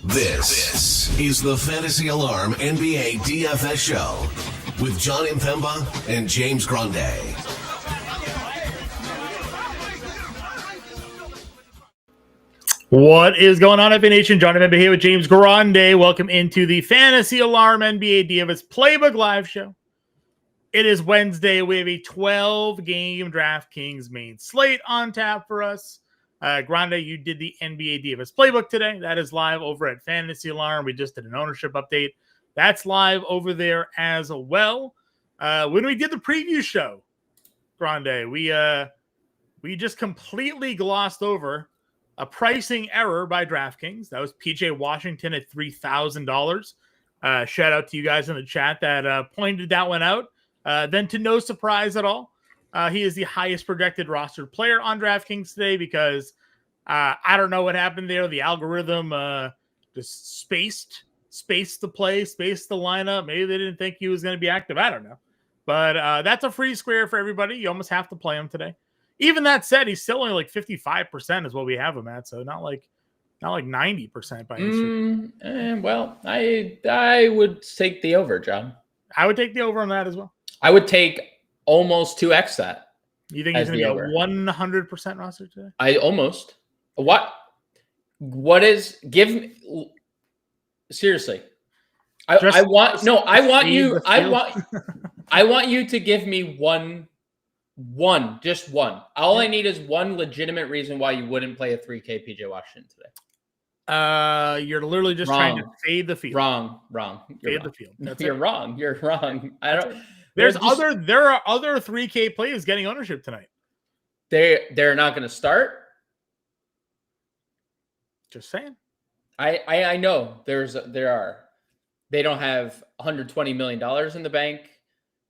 This is the Fantasy Alarm NBA DFS show with John Impemba and James Grande. What is going on, FA Nation? John Impemba here with James Grande. Welcome into the Fantasy Alarm NBA DFS Playbook live show. It is Wednesday. We have a 12-game DraftKings main slate on tap for us. Grande, you did the NBA DFS Playbook today. That is live over at Fantasy Alarm. We just did an ownership update. That's live over there as well. When we did the preview show, Grande, we just completely glossed over a pricing error by DraftKings. That was PJ Washington at $3,000. Shout out to you guys in the chat that pointed that one out. Then, to no surprise at all, he is the highest projected rostered player on DraftKings today because I don't know what happened there. The algorithm just spaced the play, spaced the lineup. Maybe they didn't think he was going to be active. I don't know. But that's a free square for everybody. You almost have to play him today. Even that said, he's still only like 55% is what we have him at. So not like 90% by any well, I would take the over, John. I would take the over on that as well. I would take almost 2x that. You think he's going to be a 100% roster today? I almost. What is give me seriously? I want you to give me just one. All I need is one legitimate reason why you wouldn't play a 3K PJ Washington today. You're literally just trying to fade the field. Wrong. Fade the field. You're wrong. You're wrong. I don't. There are other 3K plays getting ownership tonight. They're not going to start. Just saying. I know there are. They don't have $120 million in the bank.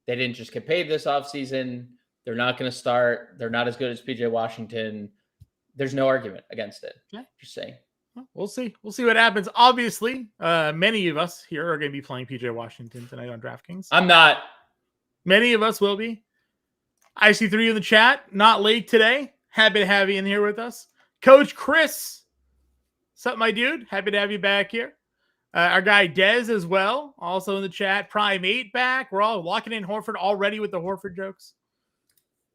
They didn't just get paid this offseason. They're not going to start. They're not as good as PJ Washington. There's no argument against it. Yeah. Just saying. We'll see. We'll see what happens. Obviously, many of us here are going to be playing PJ Washington tonight on DraftKings. I'm not. Many of us will be. I see 3 in the chat. Not late today. Happy to have you in here with us. Coach Chris. What's up, my dude? Happy to have you back here. Our guy Dez as well. Also in the chat. Prime 8 back. We're all locking in Horford already with the Horford jokes.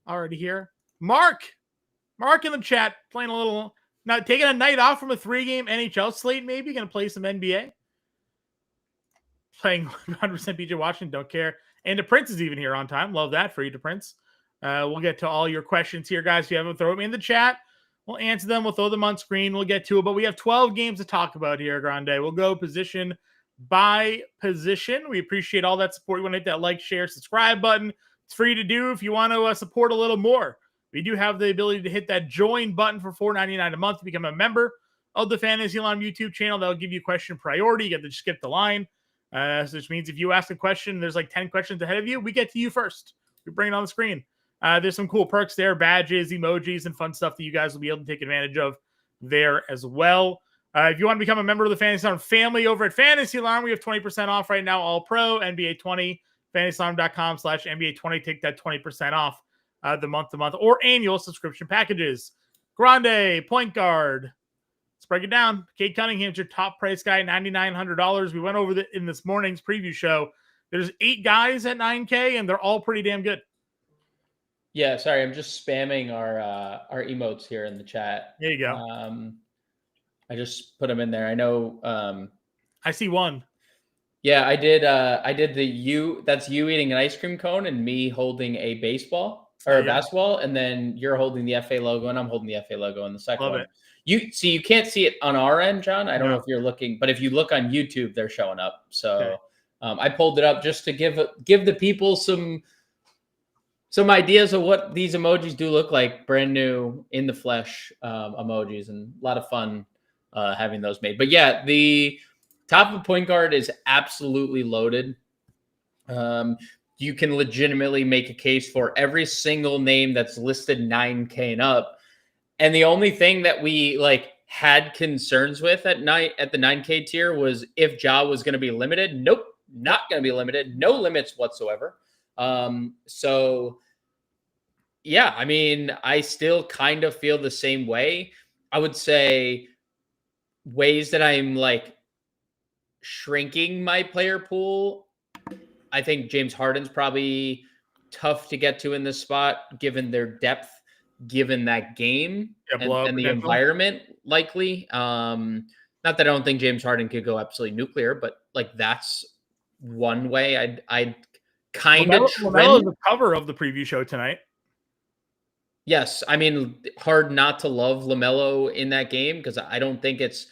Already here. Mark in the chat. Playing a little... Now, taking a night off from a 3-game NHL slate, maybe. Going to play some NBA. Playing 100% PJ Washington. Don't care. And the Prince is even here on time. Love that for you, the Prince. We'll get to all your questions here, guys. If you have them, throw them in the chat. We'll answer them. We'll throw them on screen. We'll get to it. But we have 12 games to talk about here, Grande. We'll go position by position. We appreciate all that support. You want to hit that like, share, subscribe button. It's free to do if you want to support a little more. We do have the ability to hit that join button for $4.99 a month to become a member of the Fantasy Alarm YouTube channel. That'll give you question priority. You get to skip the line. Which means if you ask a question, there's like 10 questions ahead of you. We get to you first. We bring it on the screen. There's some cool perks there, badges, emojis, and fun stuff that you guys will be able to take advantage of there as well. If you want to become a member of the Fantasy Alarm family over at Fantasy Alarm, we have 20% off right now, all pro, NBA 20, fantasyalarm.com/NBA20. Take that 20% off the month-to-month or annual subscription packages. Grande, point guard. Let's break it down. Cade Cunningham's your top price guy, $9,900. We went over in this morning's preview show. There's 8 guys at $9K, and they're all pretty damn good. Yeah, sorry, I'm just spamming our emotes here in the chat. There you go. I just put them in there. I know. I see one. Yeah, I did the you. That's you eating an ice cream cone and me holding a baseball or a basketball, and then you're holding the FA logo and I'm holding the FA logo in the second Love one. it. You can't see it on our end, John. I don't know if you're looking, but if you look on YouTube, they're showing up. So I pulled it up just to give the people some ideas of what these emojis do look like, brand new in the flesh emojis, and a lot of fun having those made. But yeah, the top of point guard is absolutely loaded. You can legitimately make a case for every single name that's listed 9K and up. And the only thing that we had concerns with at the 9K tier was if Ja was going to be limited. Nope, not going to be limited. No limits whatsoever. So yeah, I mean, I still kind of feel the same way. I would say ways that I'm like shrinking my player pool, I think James Harden's probably tough to get to in this spot, given their depth, given that game and the environment likely. Not that I don't think James Harden could go absolutely nuclear, but like that's one way I'd kind of LaMelo is the cover of the preview show tonight. Yes, I mean, hard not to love LaMelo in that game because I don't think it's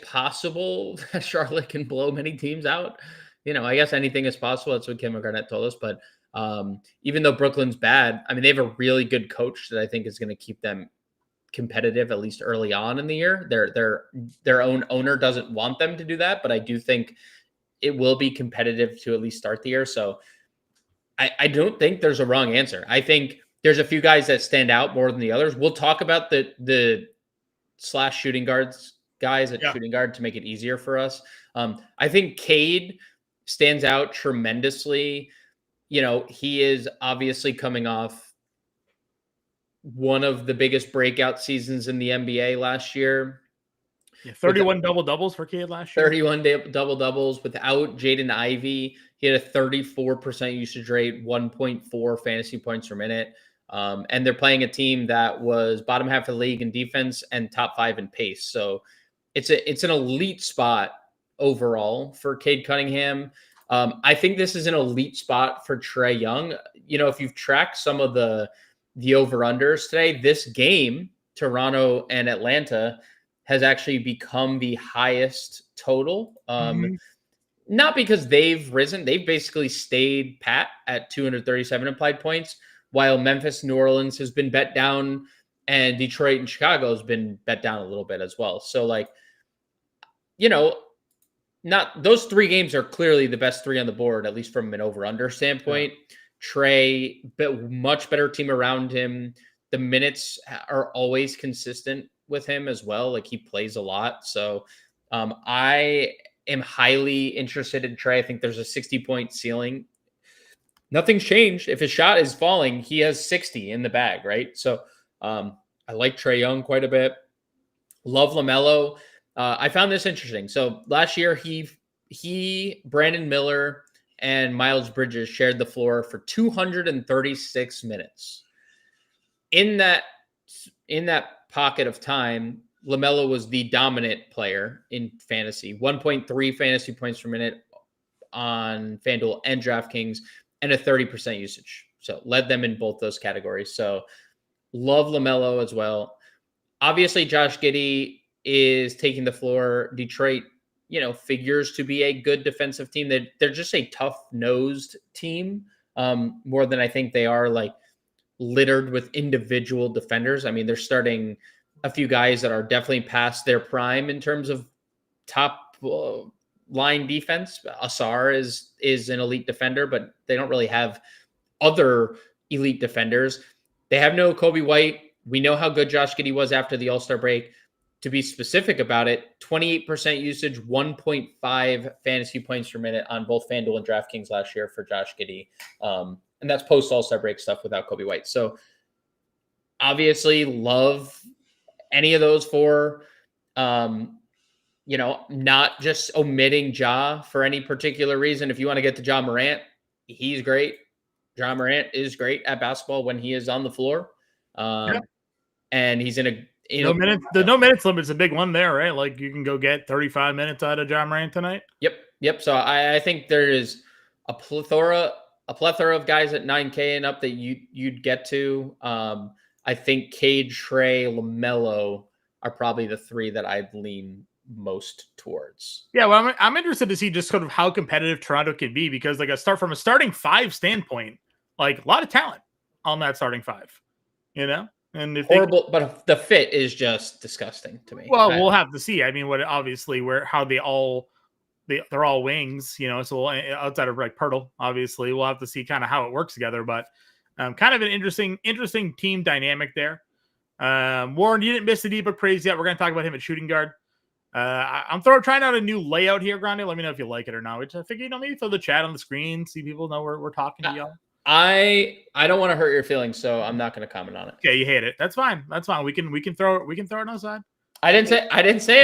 possible that Charlotte can blow many teams out. I guess anything is possible. That's what Kevin Garnett told us. But even though Brooklyn's bad, I mean, they have a really good coach that I think is going to keep them competitive, at least early on in the year. Their own owner doesn't want them to do that, but I do think it will be competitive to at least start the year. So I don't think there's a wrong answer. I think there's a few guys that stand out more than the others. We'll talk about the / shooting guards guys at shooting guard to make it easier for us. I think Cade stands out tremendously. He is obviously coming off one of the biggest breakout seasons in the NBA last year. 31 double-doubles for Cade last year. 31 double-doubles without Jaden Ivey. He had a 34% usage rate, 1.4 fantasy points per minute. And they're playing a team that was bottom half of the league in defense and top 5 in pace. So it's an elite spot overall for Cade Cunningham. I think this is an elite spot for Trae Young. If you've tracked some of the over-unders today, this game, Toronto and Atlanta, has actually become the highest total. Not because they've risen. They've basically stayed pat at 237 implied points, while Memphis, New Orleans has been bet down, and Detroit and Chicago has been bet down a little bit as well. So not those 3 games are clearly the best 3 on the board, at least from an over-under standpoint. Yeah. Trae, but much better team around him. The minutes are always consistent with him as well. Like, he plays a lot. So I am highly interested in Trae. I think there's a 60-point ceiling. Nothing's changed. If his shot is falling, he has 60 in the bag, right? So I like Trae Young quite a bit. Love LaMelo. I found this interesting. So last year, he, Brandon Miller, and Miles Bridges shared the floor for 236 minutes. In that pocket of time, LaMelo was the dominant player in fantasy, 1.3 fantasy points per minute on FanDuel and DraftKings, and a 30% usage. So led them in both those categories. So love LaMelo as well. Obviously, Josh Giddey is taking the floor. Detroit, figures to be a good defensive team. They're just a tough-nosed team, more than I think they are like littered with individual defenders. I mean, they're starting a few guys that are definitely past their prime in terms of top line defense. Asar is an elite defender, but they don't really have other elite defenders. They have no Kobe White. We know how good Josh Giddey was after the All-Star break. To be specific about it, 28% usage, 1.5 fantasy points per minute on both FanDuel and DraftKings last year for Josh Giddey. And that's post All-Star break stuff without Kobe White. So obviously love any of those 4. Not just omitting Ja for any particular reason. If you want to get to Ja Morant, he's great. Ja Morant is great at basketball when he is on the floor. And he's in a no minutes limit is a big one there, right? Like, you can go get 35 minutes out of Ja Morant tonight. Yep. So I think there is a plethora of guys at 9K and up that you'd get to. I think Cade, Trae, LaMelo are probably the 3 that I'd lean most towards. Yeah, well, I'm interested to see just sort of how competitive Toronto can be, because from a starting 5 standpoint, like, a lot of talent on that starting 5, And if horrible, but the fit is just disgusting to me. Well, we'll have to see. I mean, they're all wings, so outside of like Pirtle, obviously we'll have to see kind of how it works together, but kind of an interesting team dynamic there. Warren, you didn't miss the D-Book praise yet. We're going to talk about him at shooting guard. I'm trying out a new layout here, Grande. Let me know if you like it or not. Which I figure, maybe throw the chat on the screen, see people know we're talking to y'all. I don't want to hurt your feelings, so I'm not going to comment on it. Okay, you hate it. That's fine. We can throw it on the side. I didn't say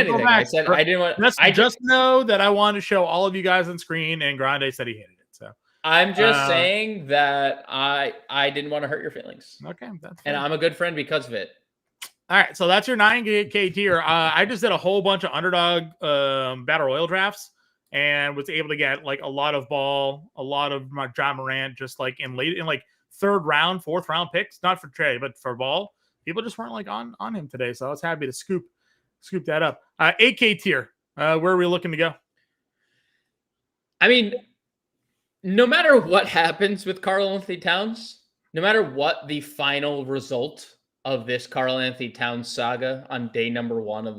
Go anything. back. I said I didn't want. Just know that I wanted to show all of you guys on screen, and Grande said he hated it. So I'm just saying that I didn't want to hurt your feelings. Okay, that's fair. And I'm a good friend because of it. All right, so that's your 9K tier. I just did a whole bunch of underdog battle royal drafts and was able to get like a lot of Ball, a lot of John Morant, just like in like third round, fourth round picks, not for Trey, but for Ball. People just weren't like on him today, so I was happy to scoop that up. 8K tier. Where are we looking to go? I mean, no matter what happens with Karl-Anthony Towns, no matter what the final result of this Karl-Anthony Towns saga on day number 1 of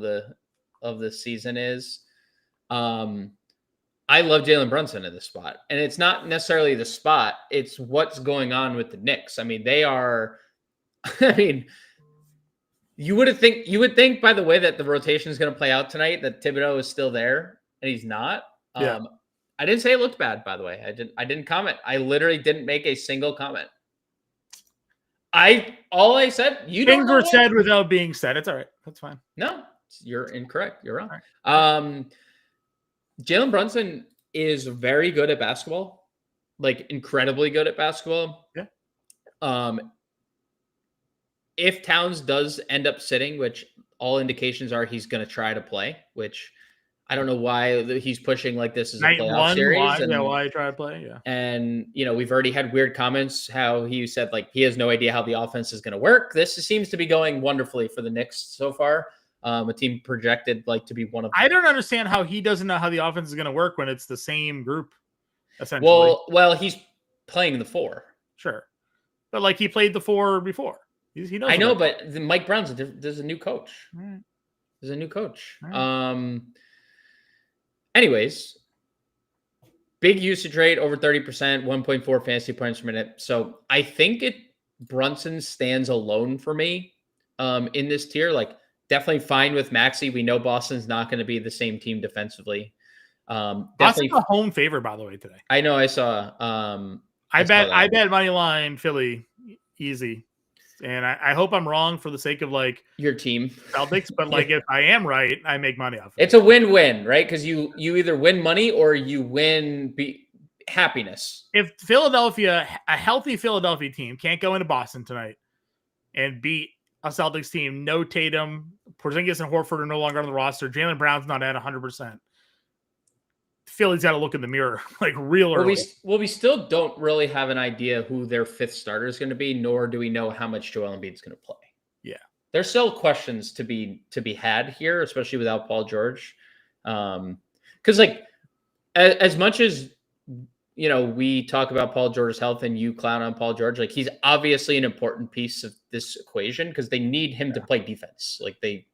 the season is, I love Jalen Brunson in this spot. And it's not necessarily the spot, it's what's going on with the Knicks. I mean, they are, you would think by the way that the rotation is going to play out tonight that Thibodeau is still there, and he's not. Yeah. I didn't say it looked bad, by the way. I didn't comment. I literally didn't make a single comment. All I said, things were said without being said. It's all right. That's fine. No, you're incorrect. You're wrong. Right. Jalen Brunson is very good at basketball, like incredibly good at basketball. Yeah. If Towns does end up sitting, which all indications are he's going to try to play, which I don't know why he's pushing like this as a playoff series. Why try to play? Yeah. And, we've already had weird comments how he said like he has no idea how the offense is going to work. This seems to be going wonderfully for the Knicks so far. A team projected like to be one of them. I don't understand how he doesn't know how the offense is going to work when it's the same group, essentially. Well, he's playing the 4. Sure. But like he played the 4 before. He knows. I know, but Mike Brown's there's a new coach. Right. There's a new coach. Right. Anyways, big usage rate over 30%, 1.4 fantasy points per minute. So I think Brunson stands alone for me in this tier. Like definitely fine with Maxey. We know Boston's not going to be the same team defensively. Boston's a home favorite, by the way, today. I know. I saw. I bet money line Philly easy. And I hope I'm wrong for the sake of like your team Celtics, but like if I am right, I make money off of it. It's a win-win, right? Because you either win money or you win happiness. If a healthy Philadelphia team can't go into Boston tonight and beat a Celtics team, no Tatum, Porzingis and Horford are no longer on the roster, Jaylen Brown's not at 100%. Philly's got to look in the mirror like real early. We still don't really have an idea who their 5th starter is going to be, nor do we know how much Joel Embiid's going to play. Yeah, there's still questions to be had here, especially without Paul George. Because like as much as we talk about Paul George's health and you clown on Paul George, like he's obviously an important piece of this equation because they need him to play defense. Like they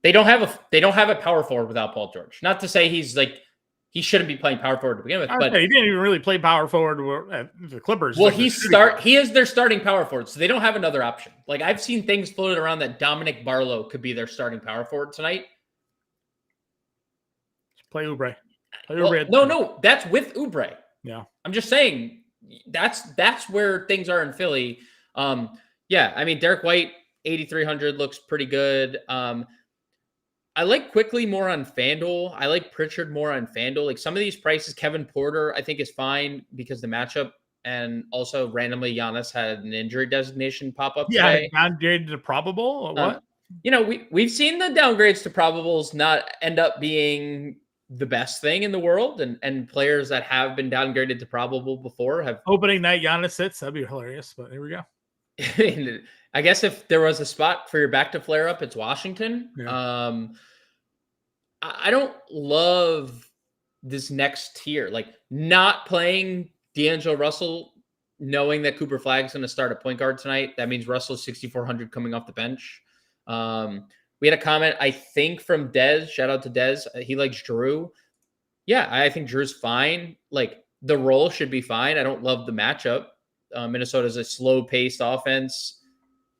don't have a power forward without Paul George. Not to say he's like. He shouldn't be playing power forward to begin with, but he didn't even really play power forward at the Clippers. Well, he is their starting power forward, so they don't have another option. Like I've seen things floated around that Dominic Barlow could be their starting power forward tonight. Play Oubre. No, that's with Oubre. Yeah, I'm just saying that's where things are in Philly. Yeah, I mean Derek White 8,300 looks pretty good. I like Quickly more on FanDuel. I like Pritchard more on FanDuel. Like some of these prices, Kevin Porter, I think is fine because the matchup, and also randomly Giannis had an injury designation pop up today. Downgraded to probable or what? We've seen the downgrades to probables not end up being the best thing in the world, and players that have been downgraded to probable before have opening night Giannis sits. That'd be hilarious, but here we go. I guess if there was a spot for your back to flare up, it's Washington. Yeah. I don't love this next tier. Like not playing D'Angelo Russell, knowing that Cooper Flagg's going to start a point guard tonight. That means Russell's 6,400 coming off the bench. We had a comment, I think, from Dez. Shout out to Dez. He likes Drew. Yeah, I think Drew's fine. Like the role should be fine. I don't love the matchup. Minnesota's a slow-paced offense.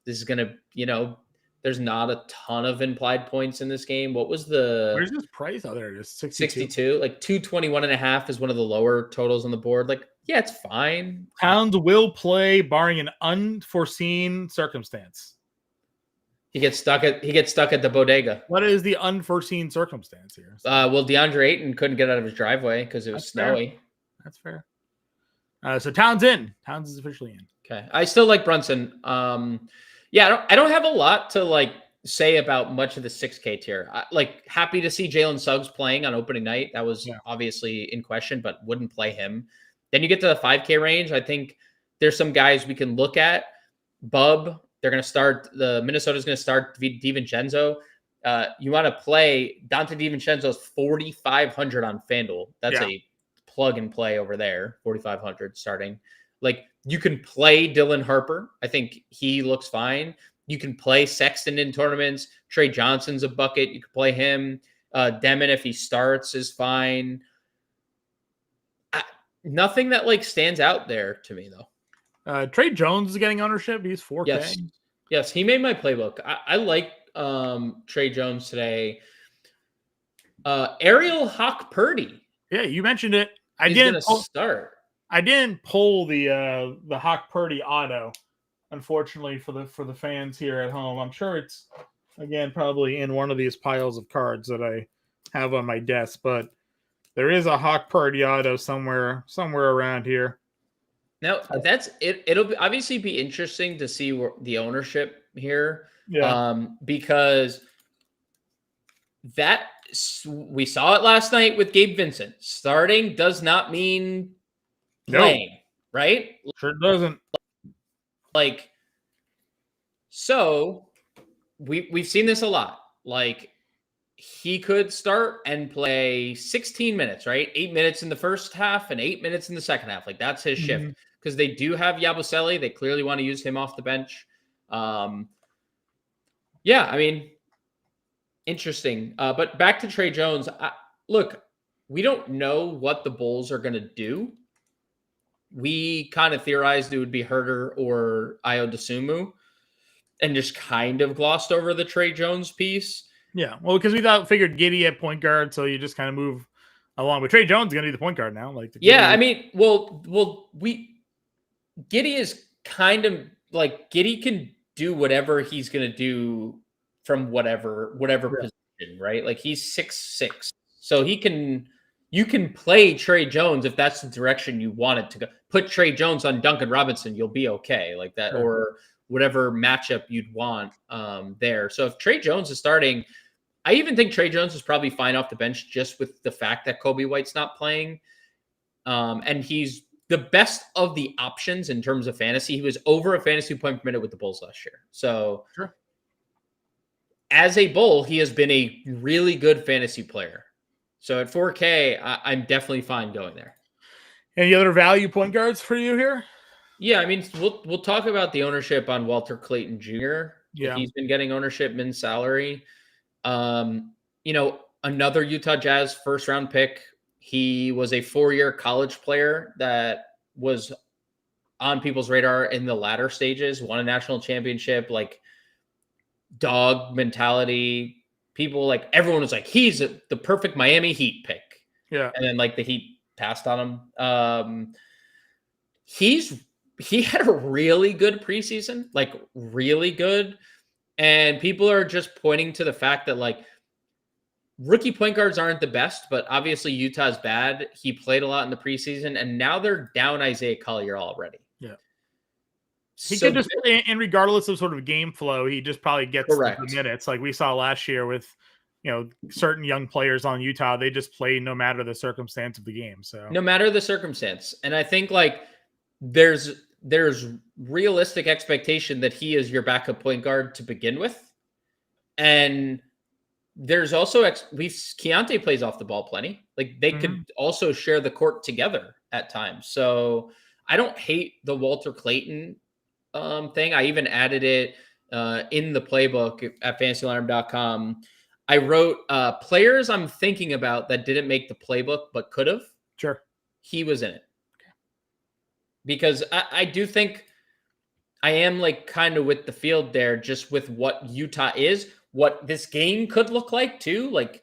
This is going to, there's not a ton of implied points in this game. What was where's this price out there? Just 62. Like 221.5 is one of the lower totals on the board. Like, yeah, it's fine. Towns will play barring an unforeseen circumstance. He gets stuck at the bodega. What is the unforeseen circumstance here? Well, DeAndre Ayton couldn't get out of his driveway because it was snowy. That's fair. So Towns in. Towns is officially in. Okay. I still like Brunson. Yeah, I don't have a lot to like say about much of the 6K tier. Happy to see Jalen Suggs playing on opening night. That was obviously in question, but wouldn't play him. Then you get to the 5K range. I think there's some guys we can look at. Bub, they're going to start. Minnesota's going to start DiVincenzo. You want to play Dante DiVincenzo's 4,500 on FanDuel. That's a plug and play over there. 4,500 starting. Like you can play Dylan Harper. I think he looks fine. You can play Sexton in tournaments. Trey Johnson's a bucket. You can play him. Demon, if he starts, is fine. Nothing that like stands out there to me though. Trey Jones is getting ownership. He's 4K. Yes, he made my playbook. I like Trey Jones today. Ariel Hawk Purdy. Yeah, you mentioned it. I didn't pull the Hawk Purdy auto, unfortunately for the fans here at home. I'm sure it's again probably in one of these piles of cards that I have on my desk, but there is a Hawk Purdy auto somewhere around here. Now that's it. It'll obviously be interesting to see the ownership here, because that we saw it last night with Gabe Vincent. Starting does not mean playing, right? Sure doesn't. Like, so we've seen this a lot. Like, he could start and play 16 minutes, right? 8 minutes in the first half and 8 minutes in the second half. Like, that's his shift. Because they do have Yabusele. They clearly want to use him off the bench. I mean, interesting. But back to Trey Jones. Look, we don't know what the Bulls are going to do. We kind of theorized it would be Herter or Ayo Dosunmu and just kind of glossed over the Trey Jones piece. Yeah, well, because we figured Giddey at point guard, so you just kind of move along. But Trey Jones is going to be the point guard now. I mean, Giddey is kind of like Giddey can do whatever he's going to do from whatever position, right? Like he's 6'6", so you can play Trey Jones if that's the direction you want it to go. Put Trey Jones on Duncan Robinson, you'll be okay, like that, or whatever matchup you'd want there. So if Trey Jones is starting, I even think Trey Jones is probably fine off the bench just with the fact that Kobe White's not playing, and he's the best of the options in terms of fantasy. He was over a fantasy point per minute with the Bulls last year. So as a Bull, he has been a really good fantasy player. So at 4K, I'm definitely fine going there. Any other value point guards for you here? Yeah, I mean, we'll talk about the ownership on Walter Clayton Jr. Yeah, he's been getting ownership min salary. Another Utah Jazz first round pick. He was a 4-year college player that was on people's radar in the latter stages, won a national championship, like dog mentality. People like everyone was like, he's the perfect Miami Heat pick. Yeah. And then like the Heat passed on him. He had a really good preseason, like really good. And people are just pointing to the fact that like rookie point guards aren't the best, but obviously Utah's bad. He played a lot in the preseason, and now they're down Isaiah Collier already. Yeah. He could just, and regardless of sort of game flow, he just probably gets the minutes like we saw last year with, certain young players on Utah. They just play no matter the circumstance of the game. So no matter the circumstance. And I think like there's realistic expectation that he is your backup point guard to begin with. And there's also Keontae plays off the ball plenty. Like they could also share the court together at times. So I don't hate the Walter Clayton thing. I even added it in the playbook at fantasyalarm.com. I wrote players I'm thinking about that didn't make the playbook but could have. Sure. He was in it. Because I do think I am like kind of with the field there, just with what Utah is, what this game could look like too. Like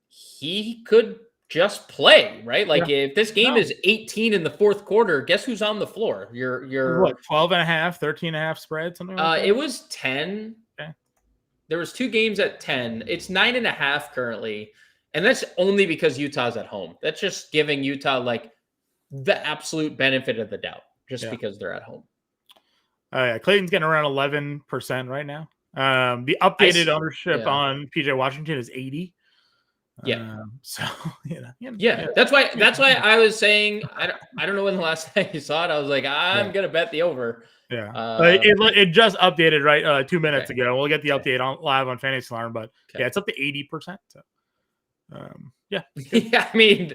he could just play, right? Like Yeah. if this game is 18 in the fourth quarter, guess who's on the floor? Your what, 12 and a half, 13 and a half spread, something like that? It was 10. Okay. There was 2 games at 10. It's 9.5 currently. And that's only because Utah's at home. That's just giving Utah like the absolute benefit of the doubt, just because they're at home. Yeah, Clayton's getting around 11% right now. The updated ownership on PJ Washington is 80. Yeah. So That's why I was saying I don't know when the last time you saw it. I was like, I'm gonna bet the over. Yeah. It just updated right 2 minutes ago. We'll get the update on live on Fantasy Alarm, but it's up to 80%. So yeah. I mean,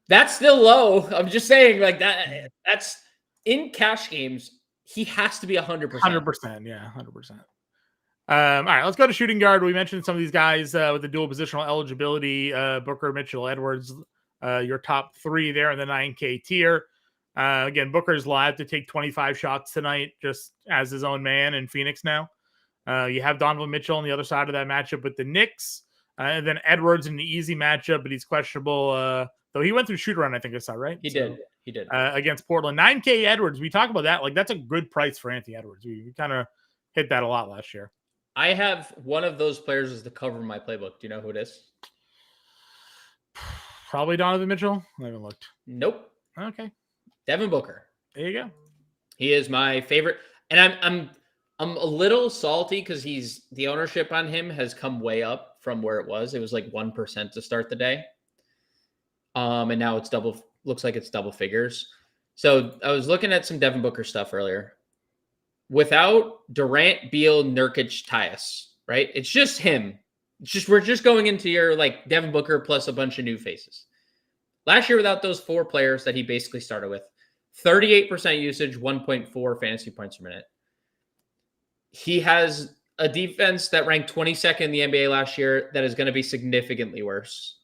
that's still low. I'm just saying, like that's in cash games. He has to be 100%. 100%. Yeah, 100%. All right, let's go to shooting guard. We mentioned some of these guys with the dual positional eligibility, Booker, Mitchell, Edwards, your top 3 there in the 9K tier. Again, Booker's live to take 25 shots tonight, just as his own man in Phoenix now. You have Donovan Mitchell on the other side of that matchup with the Knicks. And then Edwards in the easy matchup, but he's questionable. Though he went through shoot around, I think I saw, right? He did. Against Portland. 9K Edwards. We talk about that. Like, that's a good price for Anthony Edwards. We kind of hit that a lot last year. I have one of those players as the cover of my playbook. Do you know who it is? Probably Donovan Mitchell. I haven't looked. Nope. Okay. Devin Booker. There you go. He is my favorite. And I'm a little salty because the ownership on him has come way up from where it was. It was like 1% to start the day. And now it's looks like it's double figures. So I was looking at some Devin Booker stuff earlier. Without Durant, Beal, Nurkic, Tyus, right? It's just him. We're just going into your like Devin Booker plus a bunch of new faces. Last year, without those 4 players that he basically started with, 38% usage, 1.4 fantasy points per minute. He has a defense that ranked 22nd in the NBA last year that is going to be significantly worse.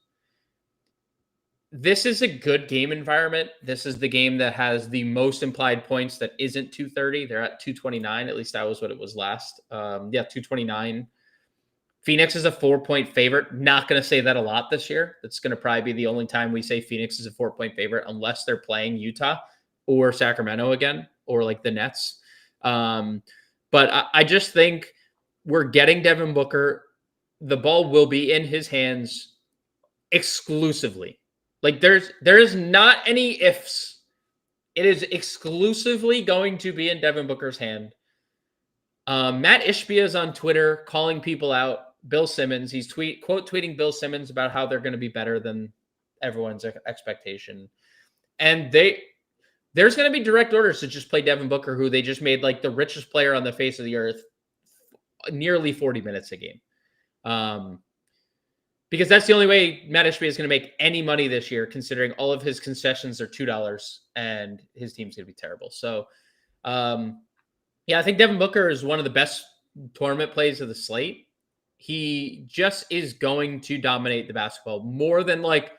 This is a good game environment. This is the game that has the most implied points that isn't 230. They're at 229. At least that was what it was last. 229. Phoenix is a 4-point favorite. Not going to say that a lot this year. That's going to probably be the only time we say Phoenix is a 4-point favorite, unless they're playing Utah or Sacramento again, or like the Nets. But I just think we're getting Devin Booker. The ball will be in his hands exclusively. Like there is not any ifs. It is exclusively going to be in Devin Booker's hand. Matt Ishbia is on Twitter calling people out. Bill Simmons, he's quote tweeting Bill Simmons about how they're going to be better than everyone's expectation. And there's going to be direct orders to just play Devin Booker, who they just made like the richest player on the face of the earth, nearly 40 minutes a game. Because that's the only way Matt Ishbia is going to make any money this year, considering all of his concessions are $2 and his team's going to be terrible. So, I think Devin Booker is one of the best tournament plays of the slate. He just is going to dominate the basketball more than like,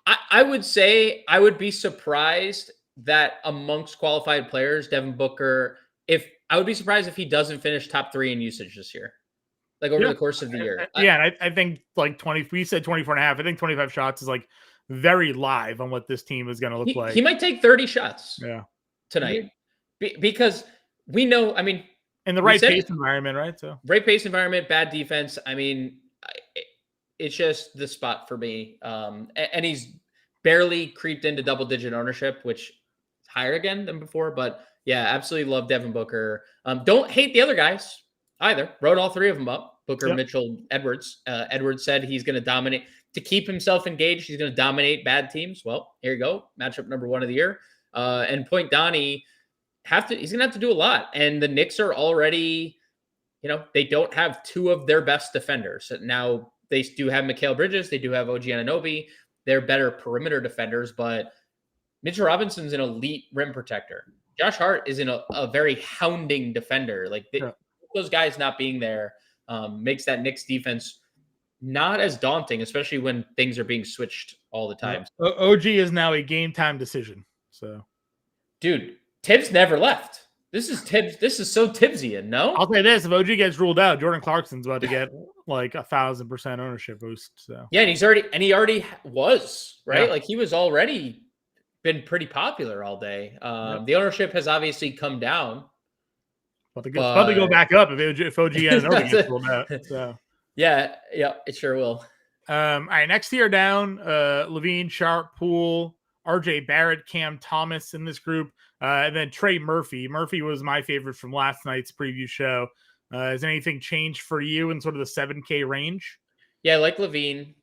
I would say I would be surprised that amongst qualified players, Devin Booker, I would be surprised if he doesn't finish top 3 in usage this year. Like over the course of the year. And I think like 20, we said 24 and a half. I think 25 shots is like very live on what this team is going to look like. He might take 30 shots tonight Yeah. Because we know, I mean, in the right pace environment, right? So right pace environment, bad defense. I mean, it's just the spot for me. And he's barely creeped into double-digit ownership, which is higher again than before. But yeah, absolutely love Devin Booker. Don't hate the other guys either. Wrote all 3 of them up. Booker, Mitchell, Edwards. Edwards said he's going to dominate. To keep himself engaged, he's going to dominate bad teams. Well, here you go. Matchup number 1 of the year. And Point Donnie, he's going to have to do a lot. And the Knicks are already, they don't have 2 of their best defenders. Now, they do have Mikal Bridges. They do have OG Anunoby. They're better perimeter defenders, but Mitchell Robinson's an elite rim protector. Josh Hart is a very hounding defender. Like those guys not being there makes that Knicks defense not as daunting, especially when things are being switched all the time. OG is now a game time decision. So, dude, Tibbs never left. This is Tibbs. This is so Tibbsian, no? I'll say this: if OG gets ruled out, Jordan Clarkson's about to get like 1,000% ownership boost. So Yeah, and he already was, right? Yeah. Like he was already been pretty popular all day. The ownership has obviously come down. But it's about to go back up if OG and Oda gets ruled out. So yeah, it sure will. all right, next tier down, Levine, Sharp, Poole, RJ Barrett, Cam Thomas in this group, and then Trey Murphy. Murphy was my favorite from last night's preview show. Has anything changed for you in sort of the 7K range? Yeah, I like Levine.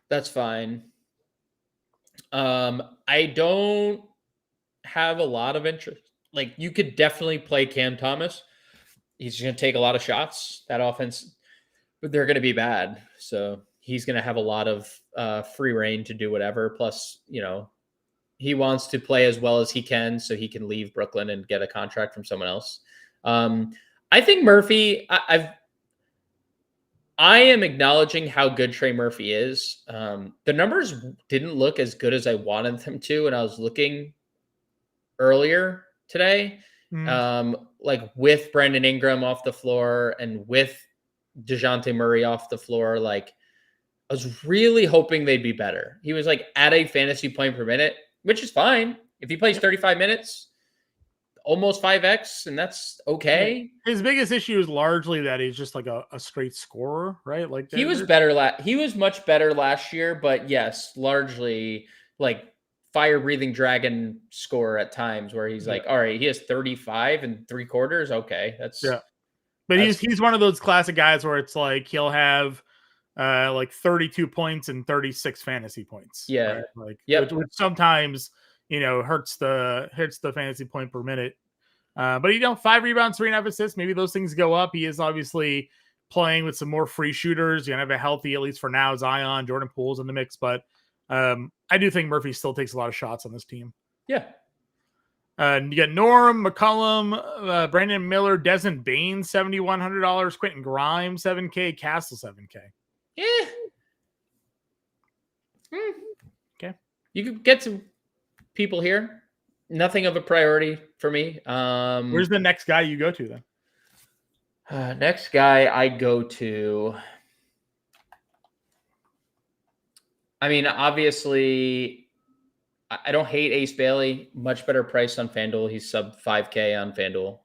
That's fine. I don't have a lot of interest. Like, you could definitely play Cam Thomas. He's going to take a lot of shots. That offense, but they're going to be bad. So he's going to have a lot of free reign to do whatever. Plus, he wants to play as well as he can so he can leave Brooklyn and get a contract from someone else. I think Murphy, I am acknowledging how good Trey Murphy is. The numbers didn't look as good as I wanted them to, and I was looking earlier today, like with Brandon Ingram off the floor and with DeJounte Murray off the floor. Like, I was really hoping they'd be better. He was like at a fantasy point per minute, which is fine. If he plays 35 minutes, almost 5x, and that's okay. His biggest issue is largely that he's just like a straight scorer, right? Like he was better. He was much better last year, but yes, largely like fire breathing dragon scorer at times where he's like, all right, he has 35 and 3/4. Okay. But he's one of those classic guys where it's like, he'll have like 32 points and 36 fantasy points. Yeah. Right? Like, which sometimes, hurts the fantasy point per minute. But 5 rebounds, 3.5 assists, maybe those things go up. He is obviously playing with some more free shooters. You're going to have a healthy, at least for now, Zion, Jordan Poole's in the mix. But I do think Murphy still takes a lot of shots on this team. Yeah. You got Norm, McCollum, Brandon Miller, Desmond Bain, $7,100, Quentin Grimes, 7K, Castle, 7K. Yeah. Okay. You could get some people here. Nothing of a priority for me. Where's the next guy you go to then? Next guy I go to. I mean, obviously, I don't hate Ace Bailey. Much better price on FanDuel. He's sub 5K on FanDuel.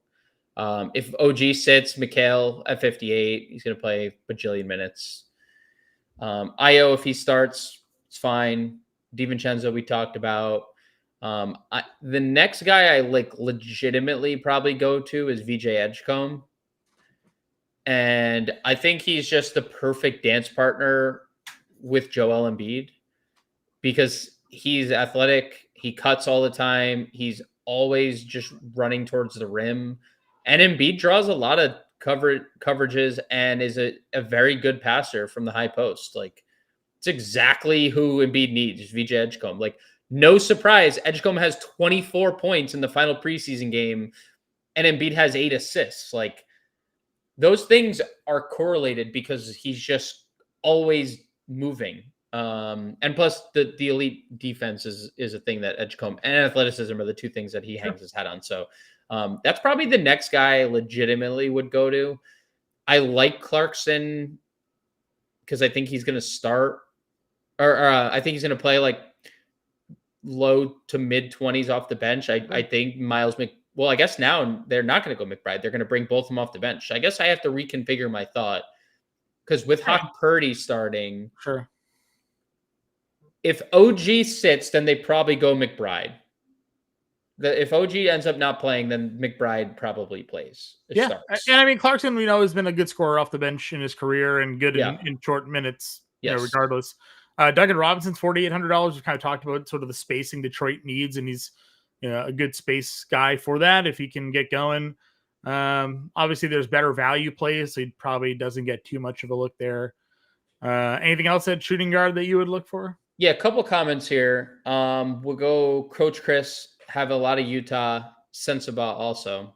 If OG sits, Mikhail at 58, he's going to play bajillion minutes. Io, if he starts, it's fine. DiVincenzo, we talked about. The next guy I legitimately probably go to is VJ Edgecombe. And I think he's just the perfect dance partner with Joel Embiid because he's athletic. He cuts all the time. He's always just running towards the rim. And Embiid draws a lot of coverages and is a very good passer from the high post. Like, it's exactly who Embiid needs, VJ Edgecombe. Like, no surprise, Edgecombe has 24 points in the final preseason game, and Embiid has 8 assists. Like, those things are correlated because he's just always moving. And plus, the elite defense is a thing that Edgecombe and athleticism are the two things that he hangs his hat on. So that's probably the next guy I legitimately would go to. I like Clarkson because I think he's going to start, or I think he's going to play like low to mid 20s off the bench. I think well, I guess now they're not going to go McBride. They're going to bring both of them off the bench. I guess I have to reconfigure my thought because with Hawk Purdy starting, sure. If OG sits, then they probably go McBride. If OG ends up not playing, then McBride probably plays. Starts. And I mean, Clarkson, has been a good scorer off the bench in his career and good in short minutes, regardless. Duncan Robinson's $4,800. We kind of talked about sort of the spacing Detroit needs, and he's a good space guy for that if he can get going. Obviously, there's better value plays, so he probably doesn't get too much of a look there. Anything else at shooting guard that you would look for? Yeah, a couple comments here. We'll go Coach Chris, have a lot of Utah, Sensabaugh also.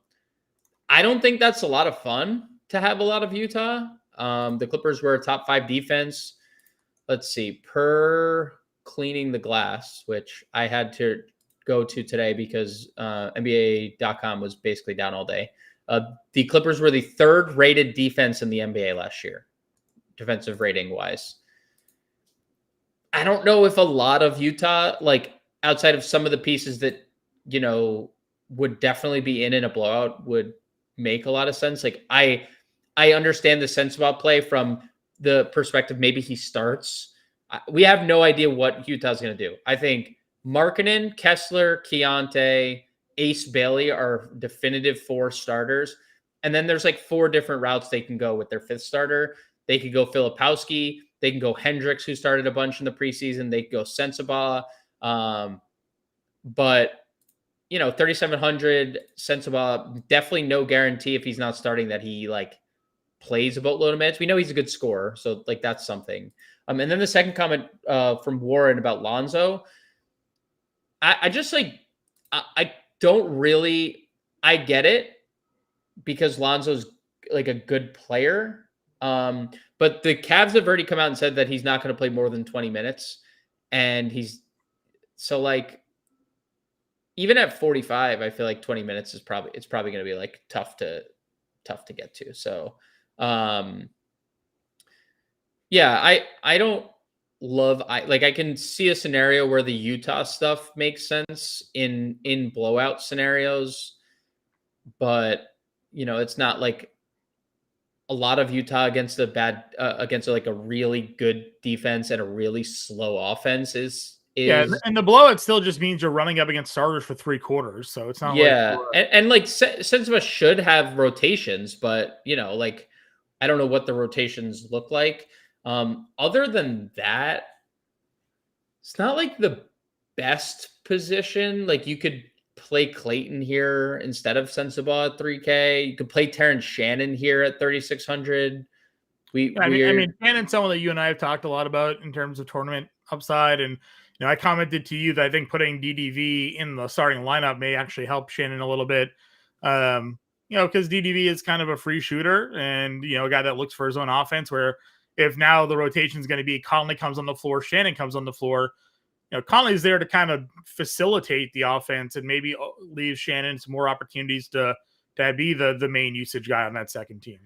I don't think that's a lot of fun to have a lot of Utah. The Clippers were a top 5 defense. Let's see, per cleaning the glass, which I had to go to today because NBA.com was basically down all day. The Clippers were the 3rd rated defense in the NBA last year, defensive rating wise. I don't know if a lot of Utah, like outside of some of the pieces that, would definitely be in a blowout, would make a lot of sense. Like I understand the sense about play from the perspective, maybe he starts. We have no idea what Utah's going to do. I think Markkanen, Kessler, Keontae, Ace Bailey are definitive 4 starters. And then there's like 4 different routes they can go with their 5th starter. They could go Filipowski. They can go Hendricks, who started a bunch in the preseason. They could go Sensabaugh. But 3,700 Sensabaugh, definitely no guarantee if he's not starting that he plays a boatload of minutes. We know he's a good scorer, so that's something. And then the second comment from Warren about Lonzo, I just I don't really, I get it because Lonzo's a good player. But the Cavs have already come out and said that he's not going to play more than 20 minutes. And he's even at 45, I feel like 20 minutes is probably going to be tough to get to. So, yeah, I don't love, I can see a scenario where the Utah stuff makes sense in blowout scenarios, but it's not a lot of Utah against against a really good defense and a really slow offense is. Yeah, and the blowout still just means you're running up against starters for 3 quarters, so it's not Sensabaugh should have rotations, but I don't know what the rotations look like. Other than that, it's not the best position. You could play Clayton here instead of Sensabaugh at 3K. You could play Terrence Shannon here at 3,600. I mean, Shannon's someone that you and I have talked a lot about in terms of tournament upside, and I commented to you that I think putting DDV in the starting lineup may actually help Shannon a little bit. Because DDV is kind of a free shooter and a guy that looks for his own offense. Where if now the rotation is going to be Conley comes on the floor, Shannon comes on the floor. Conley's there to kind of facilitate the offense and maybe leave Shannon some more opportunities to be the main usage guy on that second team.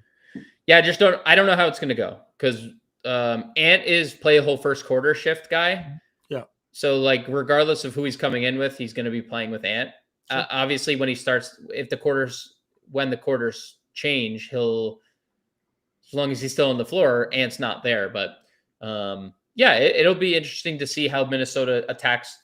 Yeah, I don't know how it's going to go because Ant is play a whole first quarter shift guy. Yeah. So regardless of who he's coming in with, he's going to be playing with Ant. Sure. Obviously, when the quarters change, as long as he's still on the floor, Ant's not there. But it'll be interesting to see how Minnesota attacks.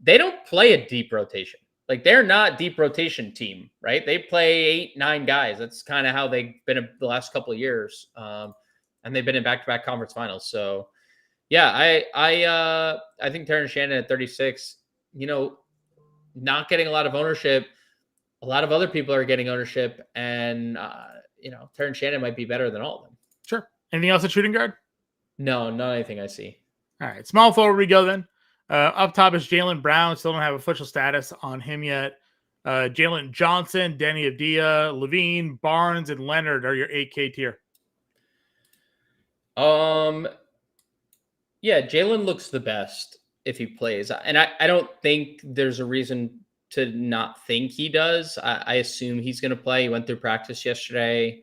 They don't play a deep rotation. They're not deep rotation team, right? They play 8-9 guys. That's kind of how they've been the last couple of years. And they've been in back-to-back conference finals. So yeah, I think Terrence Shannon at 36, not getting a lot of ownership. A lot of other people are getting ownership, and Terrence Shannon might be better than all of them. Sure. Anything else at shooting guard? No, not anything I see. All right, small forward we go then. Up top is Jaylen Brown. Still don't have official status on him yet. Jalen Johnson, Denny Avdia, Levine, Barnes, and Leonard are your 8K tier. Yeah, Jalen looks the best if he plays. And I don't think there's a reason to not think he does. I assume he's going to play. He went through practice yesterday.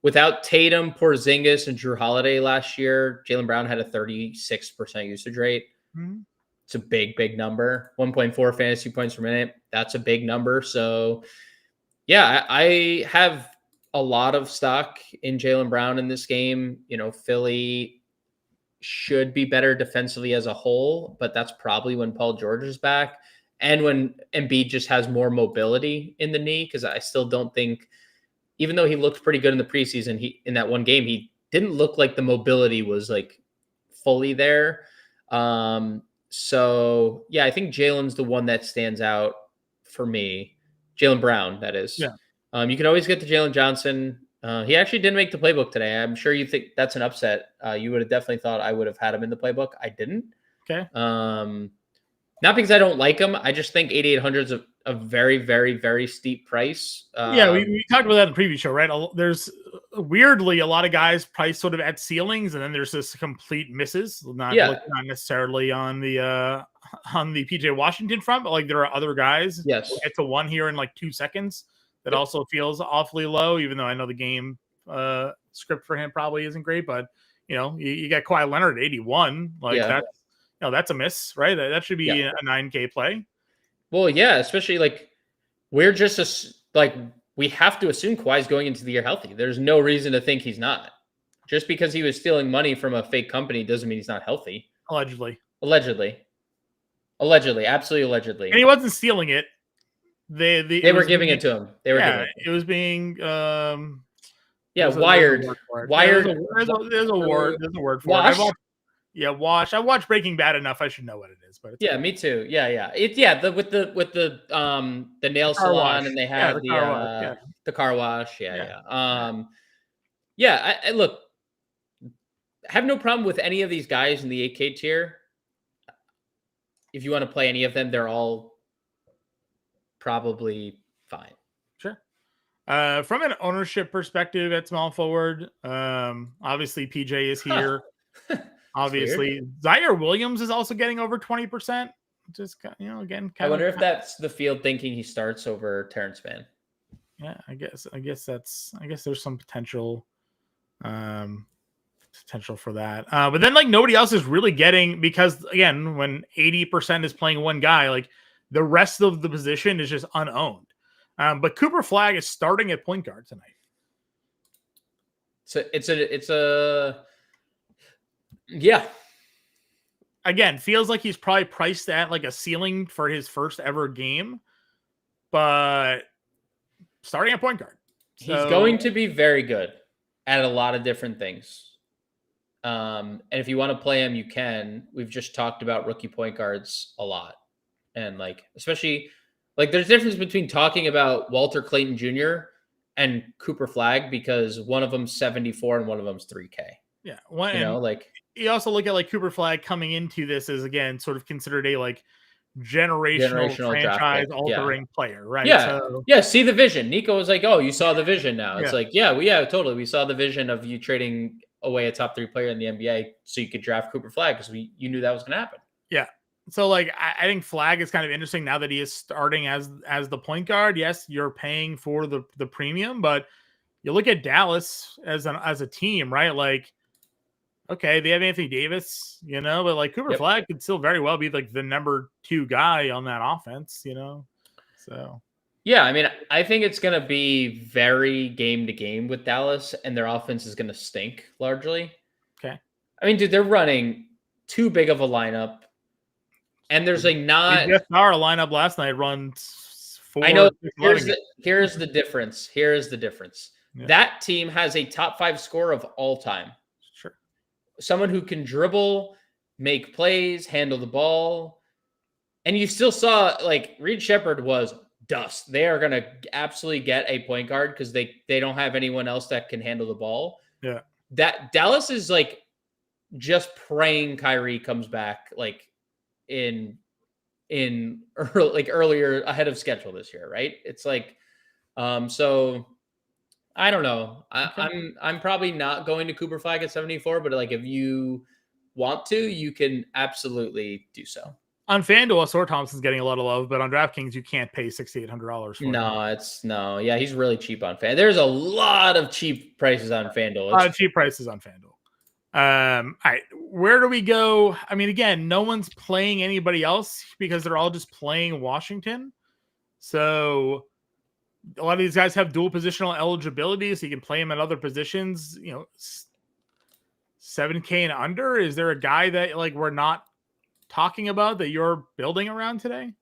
Without Tatum, Porzingis, and Drew Holiday last year, Jaylen Brown had a 36% usage rate. Mm-hmm. It's a big, big number. 1.4 fantasy points per minute. That's a big number. So, yeah, I have a lot of stock in Jaylen Brown in this game. Philly should be better defensively as a whole, but that's probably when Paul George is back and when Embiid just has more mobility in the knee, because I still don't think, even though he looked pretty good in the preseason, in that one game, he didn't look like the mobility was fully there. So yeah, I think Jalen's the one that stands out for me. Jaylen Brown, that is. Yeah. You can always get to Jalen Johnson. He actually didn't make the playbook today. I'm sure you think that's an upset. You would have definitely thought I would have had him in the playbook. I didn't. Okay. Not because I don't like him. I just think 8,800 is a very, very, very steep price. Yeah, we talked about that in the previous show, right? There's weirdly a lot of guys priced sort of at ceilings, and then there's this complete misses. Not necessarily on the PJ Washington front, but like there are other guys. Yes, get to one here in like 2 seconds. That also feels awfully low, even though I know the game script for him probably isn't great. But you got Kawhi Leonard at 81, that's a miss, right? That should be a 9K play. Well, yeah, especially like we're just we have to assume Kawhi's going into the year healthy. There's no reason to think he's not. Just because he was stealing money from a fake company doesn't mean he's not healthy. Allegedly, absolutely allegedly. And he wasn't stealing it. They were giving it to him. It was being wired. There's a word for it. Wash. I watched Breaking Bad enough. I should know what it is. But me too. With the nail salon wash. And they have the car wash. I look. I have no problem with any of these guys in the 8K tier. If you want to play any of them, they're all probably fine. Sure. From an ownership perspective at small forward, obviously PJ is here. Obviously, Zaire Williams is also getting over 20%. Just again, I wonder if that's the field thinking he starts over Terrence Mann. Yeah, I guess there's some potential for that. But then like nobody else is really getting, because again, when 80% is playing one guy, like the rest of the position is just unowned. But Cooper Flagg is starting at point guard tonight. So it's a yeah. Again, feels like he's probably priced at like a ceiling for his first ever game, but starting at point guard. He's going to be very good at a lot of different things. And if you want to play him, you can. We've just talked about rookie point guards a lot. And like, especially like there's a difference between talking about Walter Clayton Jr. and Cooper Flagg, because one of them's 74 and one of them's 3K. Yeah. You also look at like Cooper Flagg coming into this as, again, sort of considered a like generational franchise altering player, right? See the vision. Nico was like, oh, you saw the vision now. It's like, totally. We saw the vision of you trading away a top 3 player in the NBA so you could draft Cooper Flagg, because you knew that was going to happen. Yeah. So like, I think Flagg is kind of interesting now that he is starting as the point guard. Yes, you're paying for the premium, but you look at Dallas as a team, right? Like, okay, they have Anthony Davis, but like Cooper Flagg could still very well be like the number 2 guy on that offense, So yeah, I mean, I think it's going to be very game to game with Dallas, and their offense is going to stink largely. Okay. I mean, dude, they're running too big of a lineup, and there's like not. Our lineup last night runs 4. I know. Here's the difference. Yeah. That team has a top 5 scorer of all time. Sure. Someone who can dribble, make plays, handle the ball, and you still saw like Reed Shepherd was dust. They are going to absolutely get a point guard because they don't have anyone else that can handle the ball. Yeah. That Dallas is like just praying Kyrie comes back like in earlier ahead of schedule this year, right? It's like so I don't know. I'm probably not going to Cooper Flagg at 74, but like if you want to, you can absolutely do so. On FanDuel, Asor Thompson's getting a lot of love, but on DraftKings, you can't pay $6,800 for him. Yeah, he's really cheap on FanDuel. There's a lot of cheap prices on FanDuel. A lot of cheap prices on FanDuel. All right, where do we go? I mean, again, no one's playing anybody else because they're all just playing Washington. So a lot of these guys have dual positional eligibility, so you can play them at other positions. 7K and under. Is there a guy that like we're not talking about that you're building around today?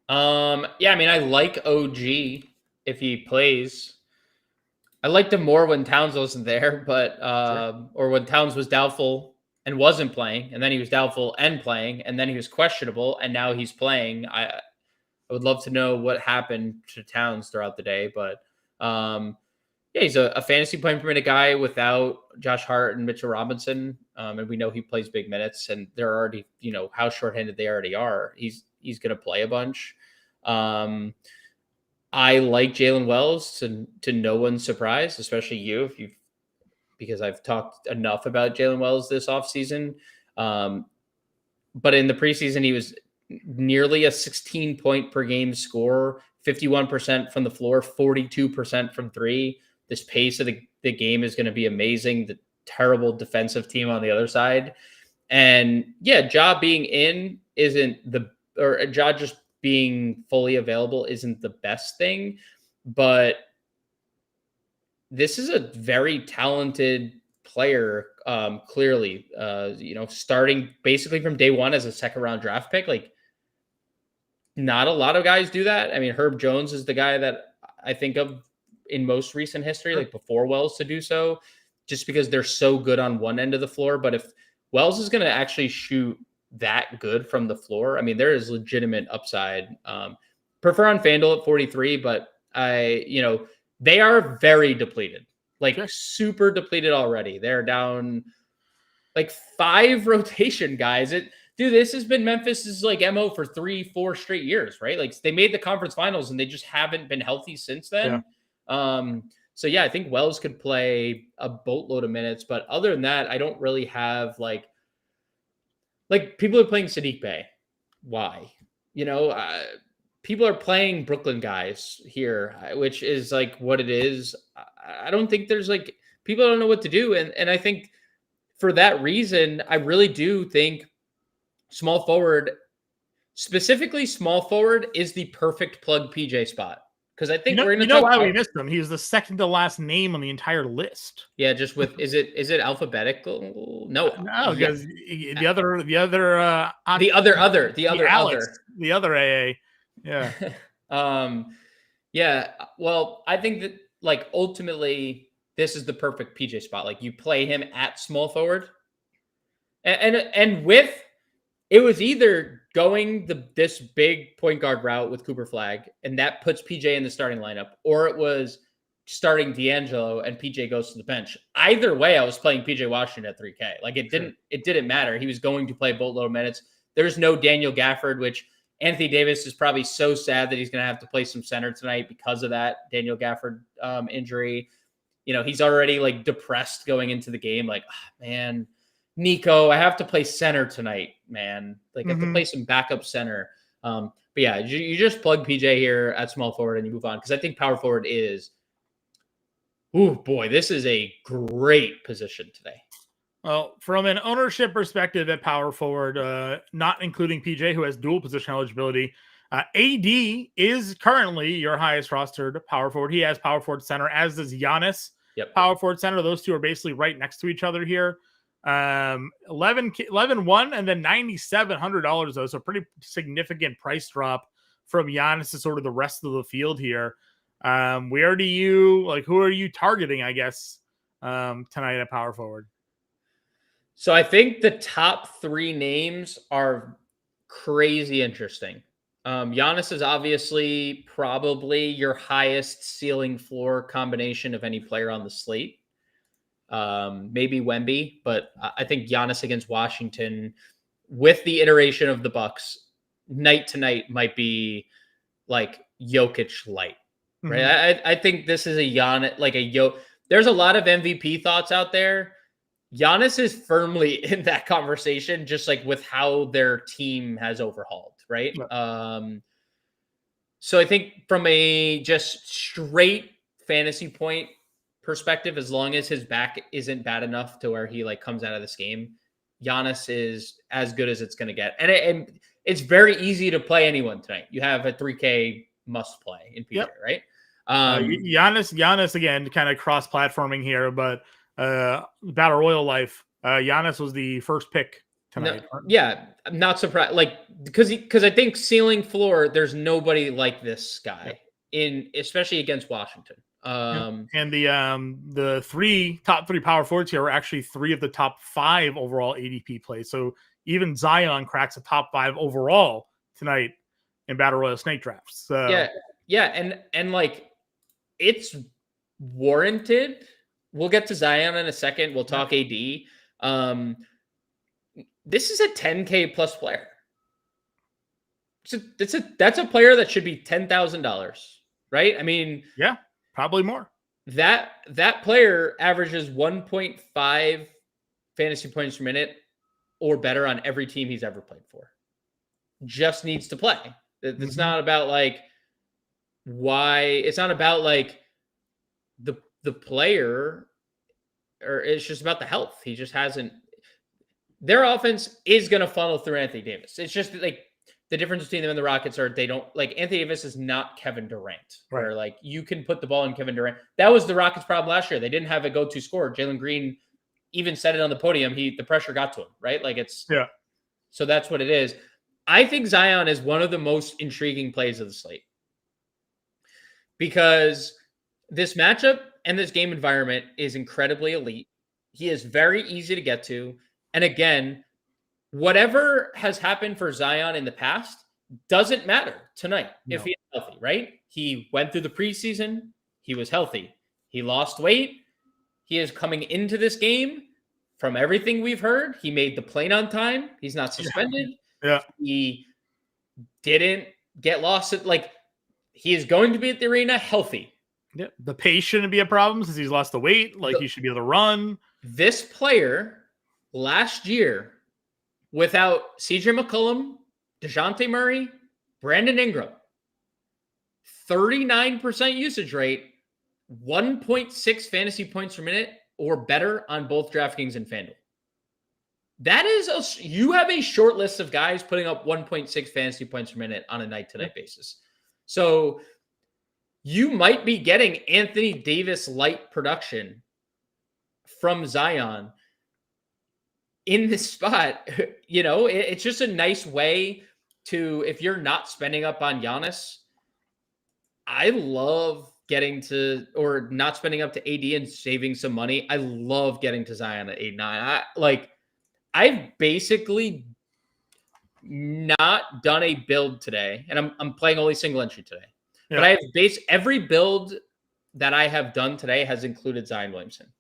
I mean, I like OG if he plays. I liked him more when Towns wasn't there, but or when Towns was doubtful and wasn't playing, and then he was doubtful and playing, and then he was questionable, and now he's playing. I would love to know what happened to Towns throughout the day, but he's a fantasy point per minute guy without Josh Hart and Mitchell Robinson. And we know he plays big minutes, and they're already, how shorthanded they already are. He's going to play a bunch. I like Jalen Wells to no one's surprise, especially you, because I've talked enough about Jalen Wells this offseason. But in the preseason, he was nearly a 16 point per game scorer, 51% from the floor, 42% from three. This pace of the game is going to be amazing. The terrible defensive team on the other side. And yeah, Ja being in or Ja just being fully available isn't the best thing, but this is a very talented player. Clearly, starting basically from day one as a second round draft pick, like not a lot of guys do that. I mean, Herb Jones is the guy that I think of in most recent history, like before Wells to do so, just because they're so good on one end of the floor. But if Wells is going to actually shoot that good from the floor, I mean, there is legitimate upside. Prefer on FanDuel at 43, but they are very depleted, like super depleted already. They're down like 5 rotation guys. This has been Memphis's like MO for 3-4 straight years, right? Like they made the conference finals and they just haven't been healthy since then. So yeah, I think Wells could play a boatload of minutes, but other than that, I don't really have like people are playing Sadiq Bey. Why? People are playing Brooklyn guys here, which is like what it is. I don't think there's like people don't know what to do. And I think for that reason, I really do think small forward, specifically small forward, is the perfect plug PJ spot. Because I think we're going to why we missed him. He was the second to last name on the entire list. Yeah, just with is it alphabetical? No, because the other AA. Yeah. Yeah. Well, I think that like ultimately this is the perfect PJ spot. Like you play him at small forward, and with it was either going this big point guard route with Cooper Flagg, and that puts PJ in the starting lineup, or it was starting D'Angelo and PJ goes to the bench. Either way, I was playing PJ Washington at 3K. Like it didn't matter. He was going to play boatload minutes. There's no Daniel Gafford, which Anthony Davis is probably so sad that he's going to have to play some center tonight because of that Daniel Gafford injury. He's already like depressed going into the game. Like, man, Nico, I have to play center tonight, man. Like I have to play some backup center. But yeah, you just plug PJ here at small forward and you move on. Because I think power forward is, oh boy, this is a great position today. Well, from an ownership perspective at power forward, not including PJ, who has dual position eligibility, AD is currently your highest rostered power forward. He has power forward center, as does Giannis. Yep. Power forward center. Those two are basically right next to each other here. 11-1 and then $9,700 though. So pretty significant price drop from Giannis to sort of the rest of the field here. Who are you targeting, I guess, tonight at power forward? So I think the top 3 names are crazy interesting. Giannis is obviously probably your highest ceiling floor combination of any player on the slate. Maybe Wemby, but I think Giannis against Washington with the iteration of the Bucks night to night might be like Jokic light, right? I think this is a Giannis, there's a lot of MVP thoughts out there. Giannis is firmly in that conversation, just like with how their team has overhauled, right? Yeah. So I think from a just straight fantasy point perspective, as long as his back isn't bad enough to where he like comes out of this game, Giannis is as good as it's going to get. And it's very easy to play anyone tonight. You have a 3K must play in PJ, right? Giannis again, kind of cross-platforming here, but Battle Royal life, Giannis was the first pick tonight. No, yeah, I'm not surprised. Like because I think ceiling floor, there's nobody like this guy especially against Washington. And the top three power forwards here are actually 3 of the top 5 overall ADP plays. So even Zion cracks a top 5 overall tonight in Battle Royal snake drafts. So yeah, and like it's warranted. We'll get to Zion in a second. We'll talk AD. This is a 10K plus player. That's a player that should be $10,000, right? I mean, Yeah, probably more. That player averages 1.5 fantasy points per minute or better on every team he's ever played for. Just needs to play. It's not about like why. It's not about like the player, or it's just about the health. He just hasn't. Their offense is going to funnel through Anthony Davis. It's just like the difference between them and the Rockets are they don't like Anthony Davis is not Kevin Durant, where like you can put the ball in Kevin Durant. That was the Rockets' problem last year. They didn't have a go-to scorer. Jalen Green even said it on the podium. The pressure got to him, right? Like so that's what it is. I think Zion is one of the most intriguing plays of the slate because this matchup and this game environment is incredibly elite. He is very easy to get to. And again, whatever has happened for Zion in the past doesn't matter tonight if he's healthy, right? He went through the preseason. He was healthy. He lost weight. He is coming into this game. From everything we've heard, he made the plane on time. He's not suspended. Yeah. He didn't get lost. He is going to be at the arena healthy. Yeah. The pace shouldn't be a problem since he's lost the weight. Like he should be able to run. This player last year, without CJ McCollum, DeJounte Murray, Brandon Ingram, 39% usage rate, 1.6 fantasy points per minute or better on both DraftKings and FanDuel. That is you have a short list of guys putting up 1.6 fantasy points per minute on a night-to-night basis. So you might be getting Anthony Davis light production from Zion in this spot. It's just a nice way to, if you're not spending up on Giannis, I love getting to, or not spending up to AD and saving some money. I love getting to Zion at 8-9. I've basically not done a build today, and I'm playing only single entry today. Yeah. But I have every build that I have done today has included Zion Williamson.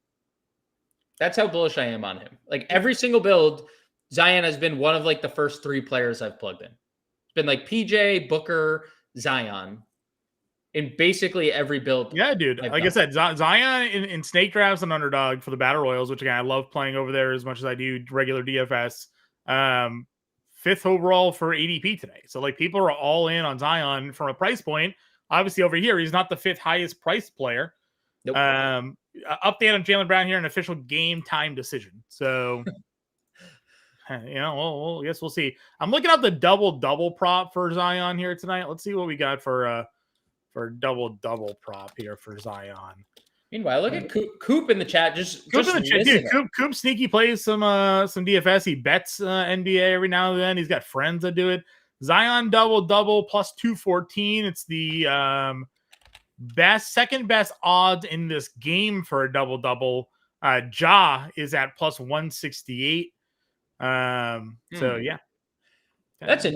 That's how bullish I am on him. Like every single build, Zion has been one of like the first 3 players I've plugged in. It's been like PJ, Booker, Zion in basically every build. Yeah, dude. Like I said, Zion in snake drafts and underdog for the battle royals, which again, I love playing over there as much as I do regular DFS. 5th overall for ADP today. So like people are all in on Zion from a price point. Obviously over here, he's not the 5th highest priced player. Nope. Update on Jaylen Brown here, an official game time decision. So, I guess we'll see. I'm looking up the double prop for Zion here tonight. Let's see what we got for double prop here for Zion. Meanwhile, look at Coop in the chat. Coop in the chat, dude. Coop sneaky plays some DFS. He bets NBA every now and then. He's got friends that do it. Zion double plus 214. It's the second best odds in this game for a double. Ja is at plus 168. So yeah, that's a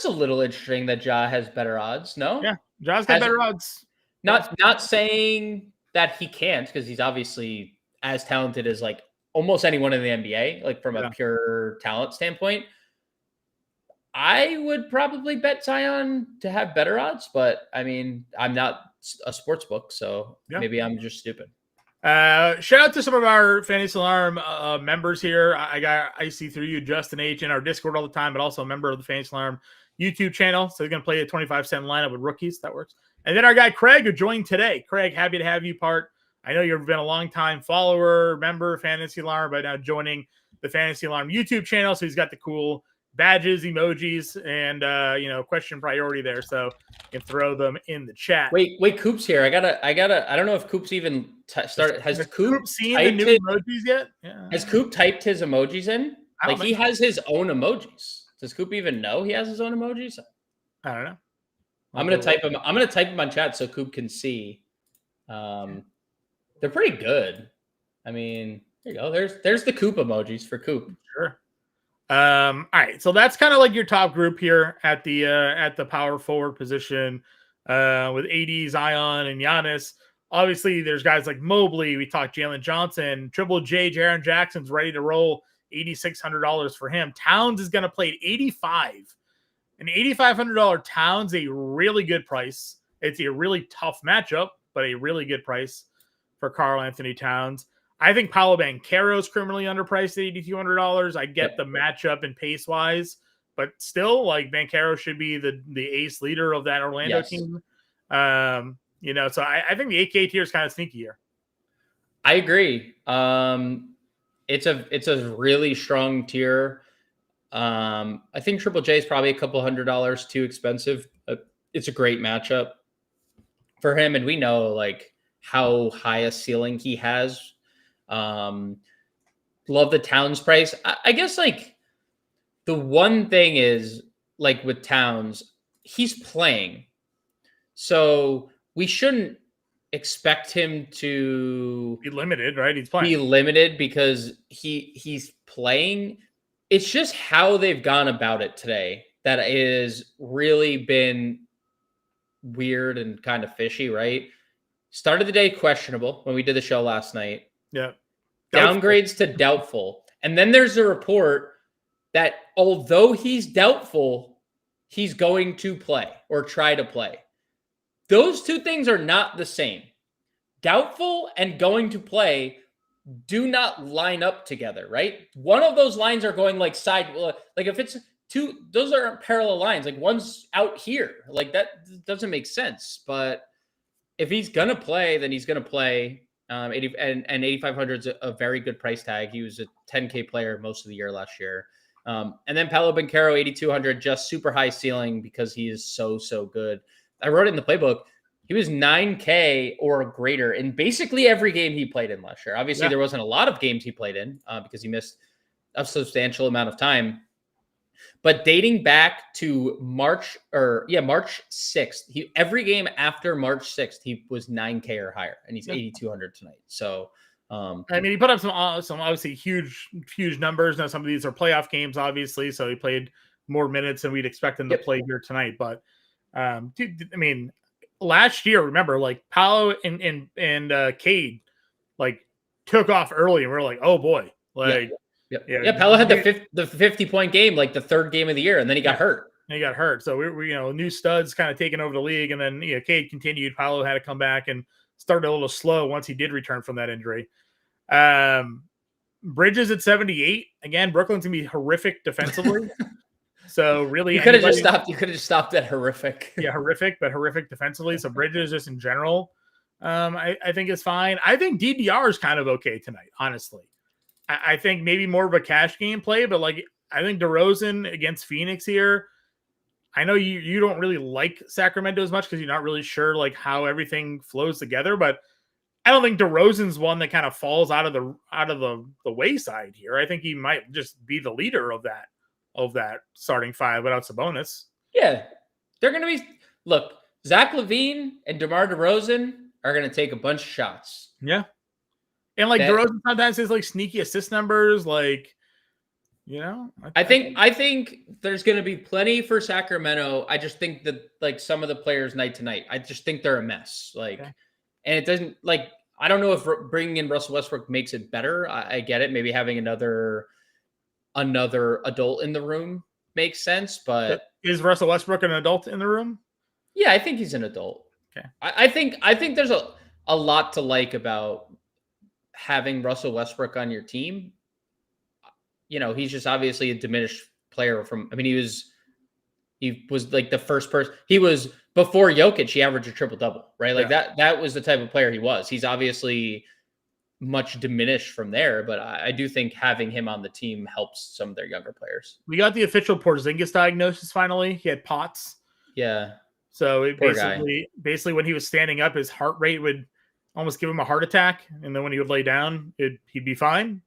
little interesting that Ja has better odds. No, yeah, Ja's got better odds. Not saying that he can't, because he's obviously as talented as like almost anyone in the NBA, like from a pure talent standpoint. I would probably bet Zion to have better odds, but I mean, I'm not a sports book, so maybe I'm just stupid. Shout out to some of our Fantasy Alarm members here. I see through you, Justin H, in our Discord all the time, but also a member of the Fantasy Alarm YouTube channel. So he's going to play a 25-cent lineup with rookies. That works. And then our guy Craig, who joined today. Craig, happy to have you part. I know you've been a long time follower, member of Fantasy Alarm, but now joining the Fantasy Alarm YouTube channel. So he's got the cool badges, emojis, and question priority there. So you can throw them in the chat. Wait, Coop's here. I don't know if Coop's even started. Has Coop seen the new emojis yet? Yeah. Has Coop typed his emojis in? Like he has his own emojis. Does Coop even know he has his own emojis? I don't know. I'm gonna type him on chat so Coop can see. They're pretty good. I mean, there you go. There's the Coop emojis for Coop. Sure. All right, so that's kind of like your top group here at the power forward position with AD, Zion, and Giannis. Obviously, there's guys like Mobley. We talked Jalen Johnson, Triple J, Jaren Jackson's ready to roll $8,600 for him. Towns is going to play at 85. An $8,500 Towns, a really good price. It's a really tough matchup, but a really good price for Karl Anthony Towns. I think Paolo Banchero is criminally underpriced at $8,200. I get the matchup and pace wise, but still, like, Banchero should be the ace leader of that Orlando team. So I think the 8K tier is kind of sneaky here. I agree. It's a really strong tier. I think Triple J is probably a couple $100 too expensive. It's a great matchup for him, and we know like how high a ceiling he has. Love the Towns price. I guess like the one thing is like with Towns, he's playing, so we shouldn't expect him to be limited, right? He's playing. Be limited because he's playing. It's just how they've gone about it today that is really been weird and kind of fishy, right? Start of the day questionable when we did the show last night. Yeah. Downgrades to doubtful. And then there's a report that although he's doubtful, he's going to play or try to play. Those two things are not the same. Doubtful and going to play do not line up together, right? One of those lines are going like like if it's two, those aren't parallel lines. Like one's out here. Like that doesn't make sense. But if he's going to play, then he's going to play. 8,500 is a very good price tag. He was a 10K player most of the year last year. And then Paolo Banchero, 8,200, just super high ceiling because he is so good. I wrote it in the playbook. He was 9K or greater in basically every game he played in last year. Obviously, there wasn't a lot of games he played in because he missed a substantial amount of time. But dating back to March 6th, every game after March 6th, he was 9K or higher, and he's 8,200 tonight. So, he put up some obviously huge numbers. Now, some of these are playoff games, obviously, so he played more minutes than we'd expect him to play here tonight. But, last year, remember, like Paolo and Cade, like took off early, and we're like, oh boy, like Paolo had the 50-point game, like the third game of the year, and then he got hurt. So we new studs kind of taking over the league, and then Cade continued. Paolo had to come back and started a little slow once he did return from that injury. Bridges at 78 again. Brooklyn's gonna be horrific defensively. So really, you could have just stopped. You could have just stopped at horrific. Horrific, but horrific defensively. So Bridges, just in general, I think is fine. I think DDR is kind of okay tonight. Honestly, I think maybe more of a cash game play, but like I think DeRozan against Phoenix here. I know you don't really like Sacramento as much because you're not really sure like how everything flows together, but I don't think DeRozan's one that kind of falls out of the wayside here. I think he might just be the leader of that starting five without Sabonis. Yeah. They're going to be – look, Zach LaVine and DeMar DeRozan are going to take a bunch of shots. Yeah. And, like, DeRozan sometimes has, like, sneaky assist numbers, like, I think there's going to be plenty for Sacramento. I just think that, like, some of the players night to night, I just think they're a mess. Like, and it doesn't – like, I don't know if bringing in Russell Westbrook makes it better. I get it. Maybe having another adult in the room makes sense, but is Russell Westbrook an adult in the room? Yeah, I think he's an adult. Okay. I think there's a lot to like about having Russell Westbrook on your team. He's just obviously a diminished player he was like the first person. He was before Jokic, he averaged a triple-double, right? Like that was the type of player he was. He's obviously much diminished from there, but I do think having him on the team helps some of their younger players. We got the official Porzingis diagnosis finally. He had POTS. Yeah. So it basically when he was standing up, his heart rate would almost give him a heart attack, and then when he would lay down, he'd be fine.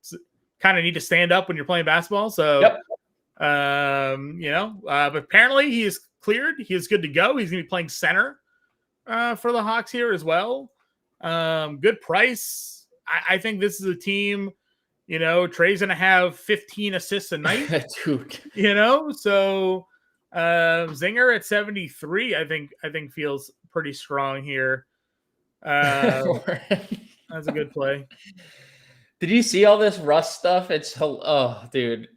Kind of need to stand up when you're playing basketball. So, but apparently he is cleared. He is good to go. He's going to be playing center for the Hawks here as well. Good price. I think this is a team, Trey's going to have 15 assists a night, dude. So Zinger at 73, I think feels pretty strong here. That's a good play. Did you see all this Russ stuff? Oh, dude.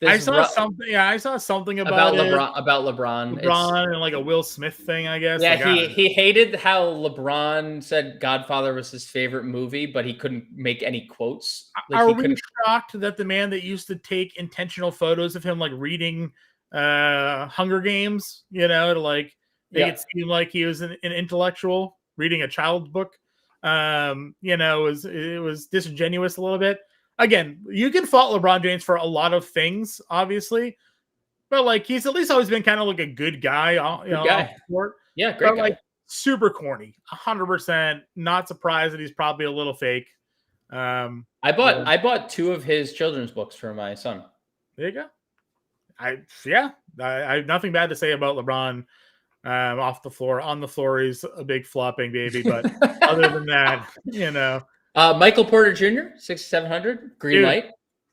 I saw something. Yeah, I saw something about LeBron. About LeBron. LeBron and like a Will Smith thing, I guess. Yeah, like, he hated how LeBron said Godfather was his favorite movie, but he couldn't make any quotes. Like, are we shocked that the man that used to take intentional photos of him like reading Hunger Games, to like make it seem like he was an intellectual reading a child's book, it was disingenuous a little bit. Again, you can fault LeBron James for a lot of things, obviously, but like he's at least always been kind of like a good guy, off the court. Yeah, great guy. Like super corny, 100%. Not surprised that he's probably a little fake. I bought 2 of his children's books for my son. There you go. I have nothing bad to say about LeBron. Off the floor, on the floor, he's a big flopping baby. But other than that, Michael Porter Jr. 6,700 green light.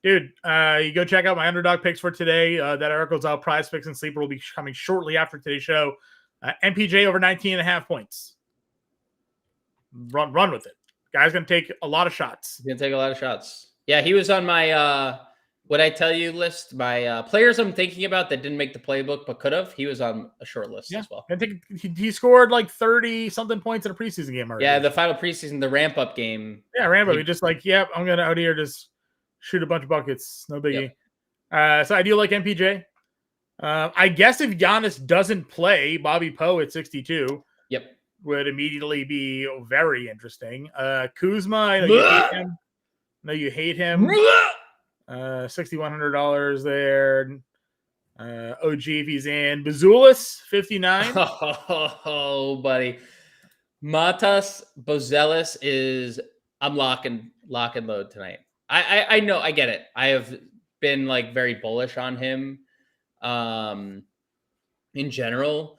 Dude, you go check out my underdog picks for today. That article's out. Prize Picks and Sleeper will be coming shortly after today's show. MPJ over 19.5 points. Run with it. Guy's gonna take a lot of shots. He's gonna take a lot of shots. Yeah, he was on my what I tell you list. My players I'm thinking about that didn't make the playbook but could have. He was on a short list as well. I think he scored like 30 something points in a preseason game already. Yeah, the final preseason, the ramp up game. Yeah, ramp up. He just like, I'm gonna out here just shoot a bunch of buckets. No biggie. Yep. So I do like MPJ. I guess if Giannis doesn't play, Bobby Poe at 62 would immediately be very interesting. Kuzma, I know you hate him. $6,100 there. OG if he's in. Bazulis, 59. Oh, buddy. Matas Bozelis is I'm lock and load tonight. I know, I get it. I have been like very bullish on him in general.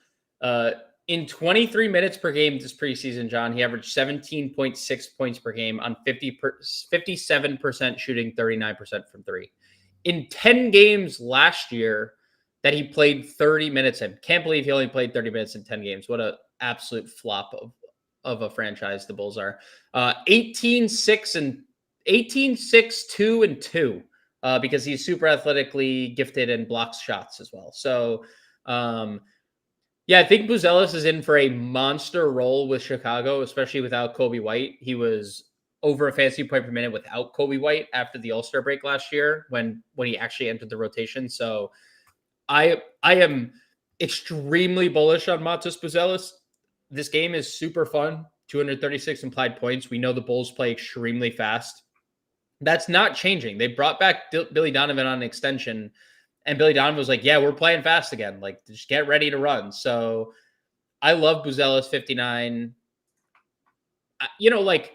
In 23 minutes per game this preseason, John, he averaged 17.6 points per game on 57% shooting, 39% from 3. In 10 games last year that he played 30 minutes in. Can't believe he only played 30 minutes in 10 games. What an absolute flop of a franchise the Bulls are. 18-6, 2 and 2 because he's super athletically gifted and blocks shots as well. So, I think Buzelis is in for a monster role with Chicago, especially without Kobe White. He was over a fantasy point per minute without Kobe White after the All-Star break last year when he actually entered the rotation. So I am extremely bullish on Matas Buzelis. This game is super fun. 236 implied points. We know the Bulls play extremely fast. That's not changing. They brought back Billy Donovan on an extension, and Billy Donovan was like, yeah, we're playing fast again. Like, just get ready to run. So I love Buzelis 59. Like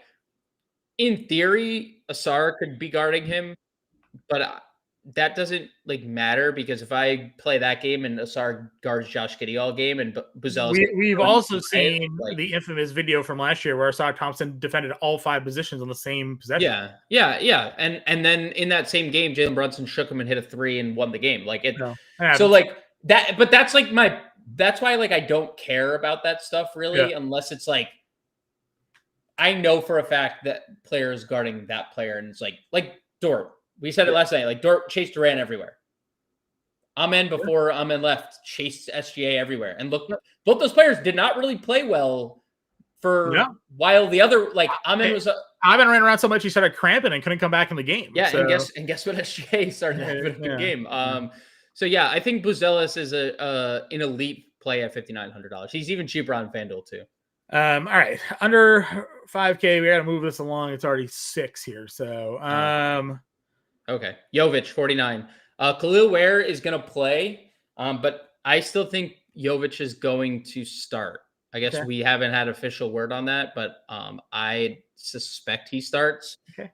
in theory, Asar could be guarding him, but that doesn't like matter because if I play that game and Asar guards Josh Giddey all game and Buzelis, we've also seen the infamous video from last year where Asar Thompson defended all 5 positions on the same possession. Yeah. And then in that same game, Jalen Brunson shook him and hit a 3 and won the game. Like it. No, so like that, but that's like that's why like I don't care about that stuff really, unless it's like I know for a fact that player is guarding that player, and it's like Dort. We said it last night. Like Dort chased Durant everywhere. Amen before Amen left, chased SGA everywhere. And look, both those players did not really play well for while the other Amen was. Amen ran around so much he started cramping and couldn't come back in the game. Yeah, so. and guess what? SGA started having a good game. So yeah, I think Buzelis is an elite play at $5,900. He's even cheaper on FanDuel too. All right, under 5K, we got to move this along. It's already 6 here, so okay, Jovic 49. Khalil Ware is going to play, but I still think Jovic is going to start. I guess we haven't had official word on that, but I suspect he starts. Okay.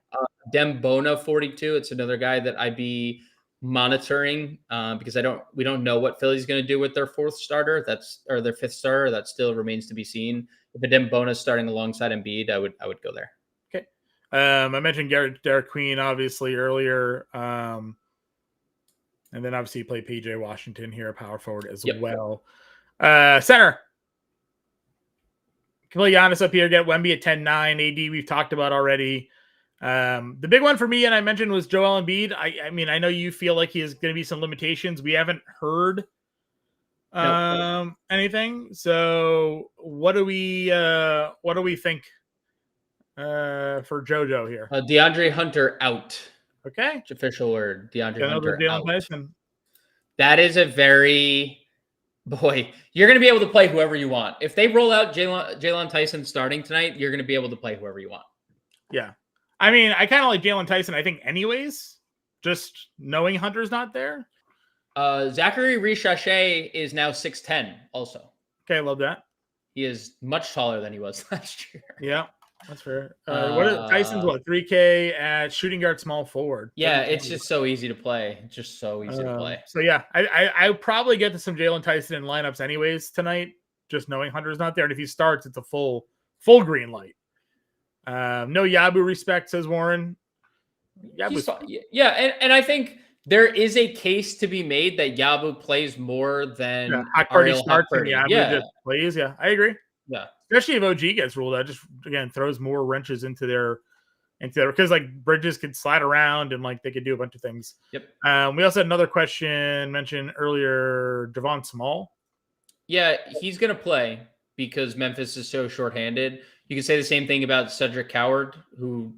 Dem Bona 42. It's another guy that I'd be monitoring because we don't know what Philly's going to do with their 4th starter. Or their 5th starter. That still remains to be seen. If Dem Bona is starting alongside Embiid, I would go there. Okay. I mentioned Derek Queen obviously earlier. And then obviously you play PJ Washington here, a power forward as well. Center. Can play Giannis up here, get Wemby at 10-9. AD we've talked about already. The big one for me, and I mentioned, was Joel Embiid. I mean, I know you feel like he is going to be some limitations. We haven't heard anything. So what do we think for JoJo here? DeAndre Hunter out. Okay. It's official word. DeAndre Hunter Jalen out. Tyson. That is a very boy. You're going to be able to play whoever you want. If they roll out Jalen Tyson starting tonight, you're going to be able to play whoever you want. Yeah. I mean, I kind of like Jalen Tyson, I think, anyways, just knowing Hunter's not there. Zachary Richache is now 6'10 also. Okay, I love that. He is much taller than he was last year. Yeah, that's fair. Tyson's 3K at shooting guard, small forward. Yeah, it's just so easy to play. Just so easy to play. So yeah, I probably get to some Jalen Tyson in lineups anyways tonight, just knowing Hunter's not there. And if he starts, it's a full green light. No Yabu respect, says Warren. Yeah, and I think there is a case to be made that Yabu plays more than Ariel Hockparty. Yeah, just plays. Yeah, I agree. Yeah, especially if OG gets ruled out, just again throws more wrenches into their because like Bridges could slide around and like they could do a bunch of things. Yep. We also had another question mentioned earlier, Javon Small. Yeah, he's gonna play because Memphis is so shorthanded. You can say the same thing about Cedric Coward, who,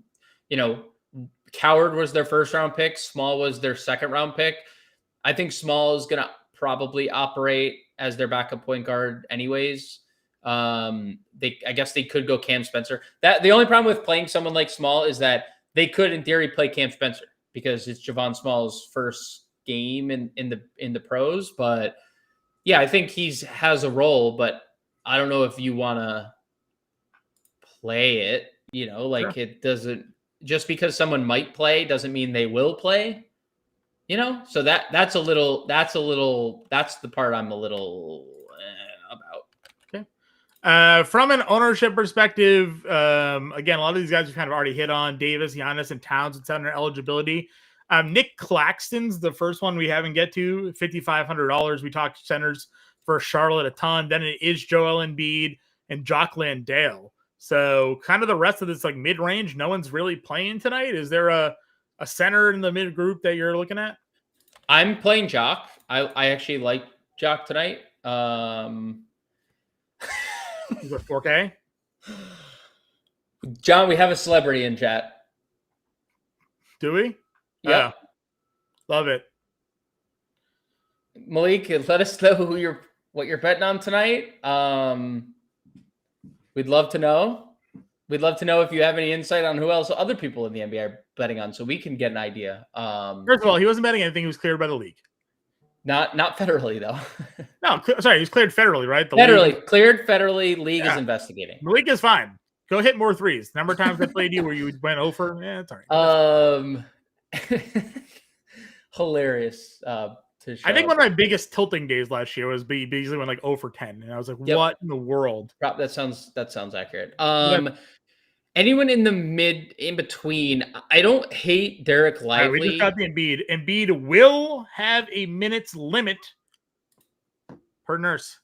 Coward was their first round pick. Small was their second round pick. I think Small is going to probably operate as their backup point guard anyways. I guess they could go Cam Spencer. The only problem with playing someone like Small is that they could, in theory, play Cam Spencer because it's Javon Small's first game in the pros. But yeah, I think he has a role, but I don't know if you want to play it. Sure. It doesn't. Just because someone might play doesn't mean they will play, So that's the part I'm a little about. Okay. From an ownership perspective, again, a lot of these guys we kind of already hit on: Davis, Giannis, and Towns with center eligibility. Nick Claxton's the first one we haven't get to, $5,500. We talked centers for Charlotte a ton. Then it is Joel Embiid and Jock Landale. So kind of the rest of this like mid-range, no one's really playing tonight. Is there a center in the mid group that you're looking at? I'm playing Jock. I actually like Jock tonight. He's a 4K. John, we have a celebrity in chat. Do we? Yeah. Love it. Malik, let us know what you're betting on tonight. We'd love to know. We'd love to know if you have any insight on who else other people in the NBA are betting on, so we can get an idea. First of all, he wasn't betting anything. He was cleared by the league. Not federally, though. No, sorry, he was cleared federally, right? Cleared federally. League is investigating. Malik is fine. Go hit more threes. Number of times I played you where you went over. Yeah, it's all right. Hilarious. I think one of my biggest tilting days last year was Beasley went like 0 for 10, and I was like, "What in the world?" That sounds accurate. Anyone in between? I don't hate Derek Lively. Right, we just got the Embiid. Embiid will have a minutes limit per nurse.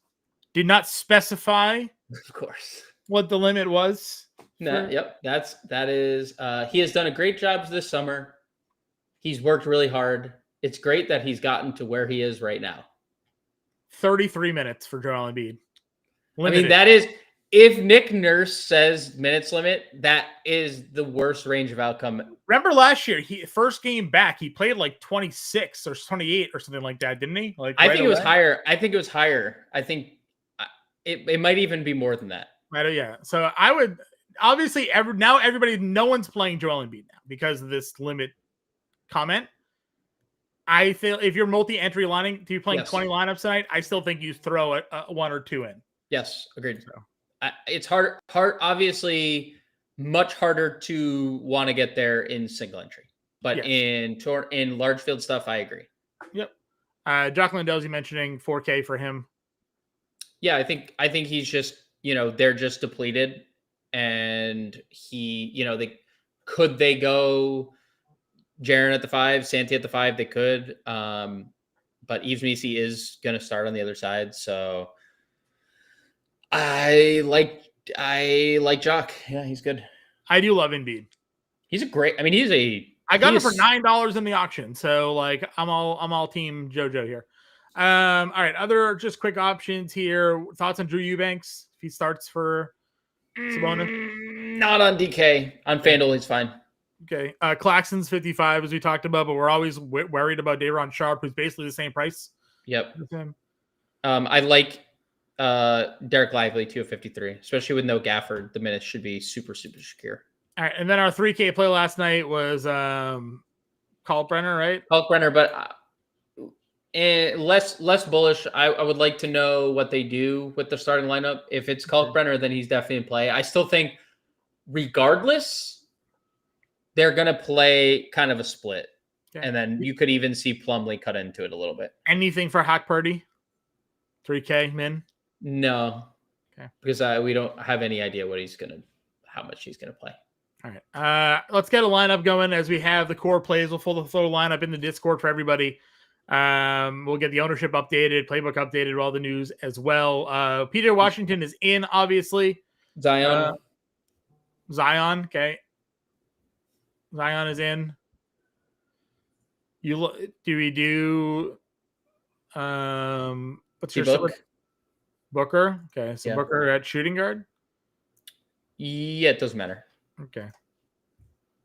Did not specify, of course, what the limit was. Yep, that is. He has done a great job this summer. He's worked really hard. It's great that he's gotten to where he is right now. 33 minutes for Joel Embiid. Limited. I mean, that is, if Nick Nurse says minutes limit, that is the worst range of outcome. Remember last year, first game back, he played like 26 or 28 or something like that, didn't he? I think it was higher. I think it might even be more than that. Right? Yeah. So I would obviously no one's playing Joel Embiid now because of this limit comment. I feel if you're multi-entry lining, if you're playing 20 lineups tonight, I still think you throw a 1 or 2 in. Yes, agreed. So. It's hard, obviously much harder to want to get there in single entry, but in large field stuff, I agree. Yep. Jock Landale, you mentioning 4K for him. Yeah, I think he's just, they're just depleted, and they go Jaren at the 5, Santi at the 5, they could. But Yves Missi is going to start on the other side. So I like Jock. Yeah, he's good. I do love Embiid. He's a great. I mean, I got it for $9 in the auction, so like I'm all team JoJo here. All right, other just quick options here. Thoughts on Drew Eubanks if he starts for Sabonis? Not on DK. On FanDuel, he's fine. Okay. Claxton's 55, as we talked about, but we're always worried about Day'Ron Sharpe, who's basically the same price. Yep. I like Derek Lively too at 53, especially with no Gafford. The minutes should be super, super secure. All right, and then our 3K play last night was Kalkbrenner, right? Kalkbrenner, but less bullish. I would like to know what they do with the starting lineup. If it's Kalkbrenner, then he's definitely in play. I still think, regardless, they're going to play kind of a split. Okay. And then you could even see Plumlee cut into it a little bit. Anything for Hack Purdy? 3K min? No. Okay. Because we don't have any idea how much he's going to play. All right. Let's get a lineup going as we have the core plays. We'll throw the lineup in the Discord for everybody. We'll get the ownership updated, playbook updated, all the news as well. Peter Washington is in, obviously. Zion. Okay. Zion is in. Do we do what's your Book? Booker? Okay, so yeah. Booker at shooting guard? Yeah, it doesn't matter. Okay.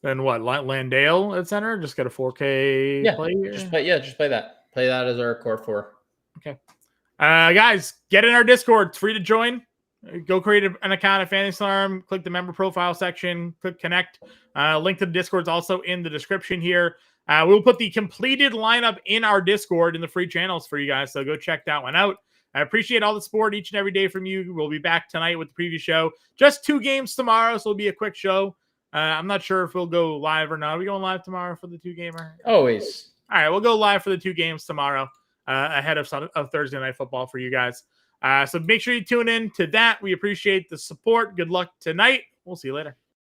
Then what? Landale at center? Just got a 4K play here? Just play that. Play that as our core 4. Okay. Guys, get in our Discord. It's free to join. Go create an account at Fantasy Alarm. Click the member profile section. Click connect. Link to the Discord is also in the description here. We'll put the completed lineup in our Discord in the free channels for you guys, so go check that one out. I appreciate all the support each and every day from you. We'll be back tonight with the preview show. Just 2 games tomorrow, so it'll be a quick show. I'm not sure if we'll go live or not. Are we going live tomorrow for the 2-gamer? Always. All right, we'll go live for the 2 games tomorrow ahead of Thursday Night Football for you guys. So make sure you tune in to that. We appreciate the support. Good luck tonight. We'll see you later.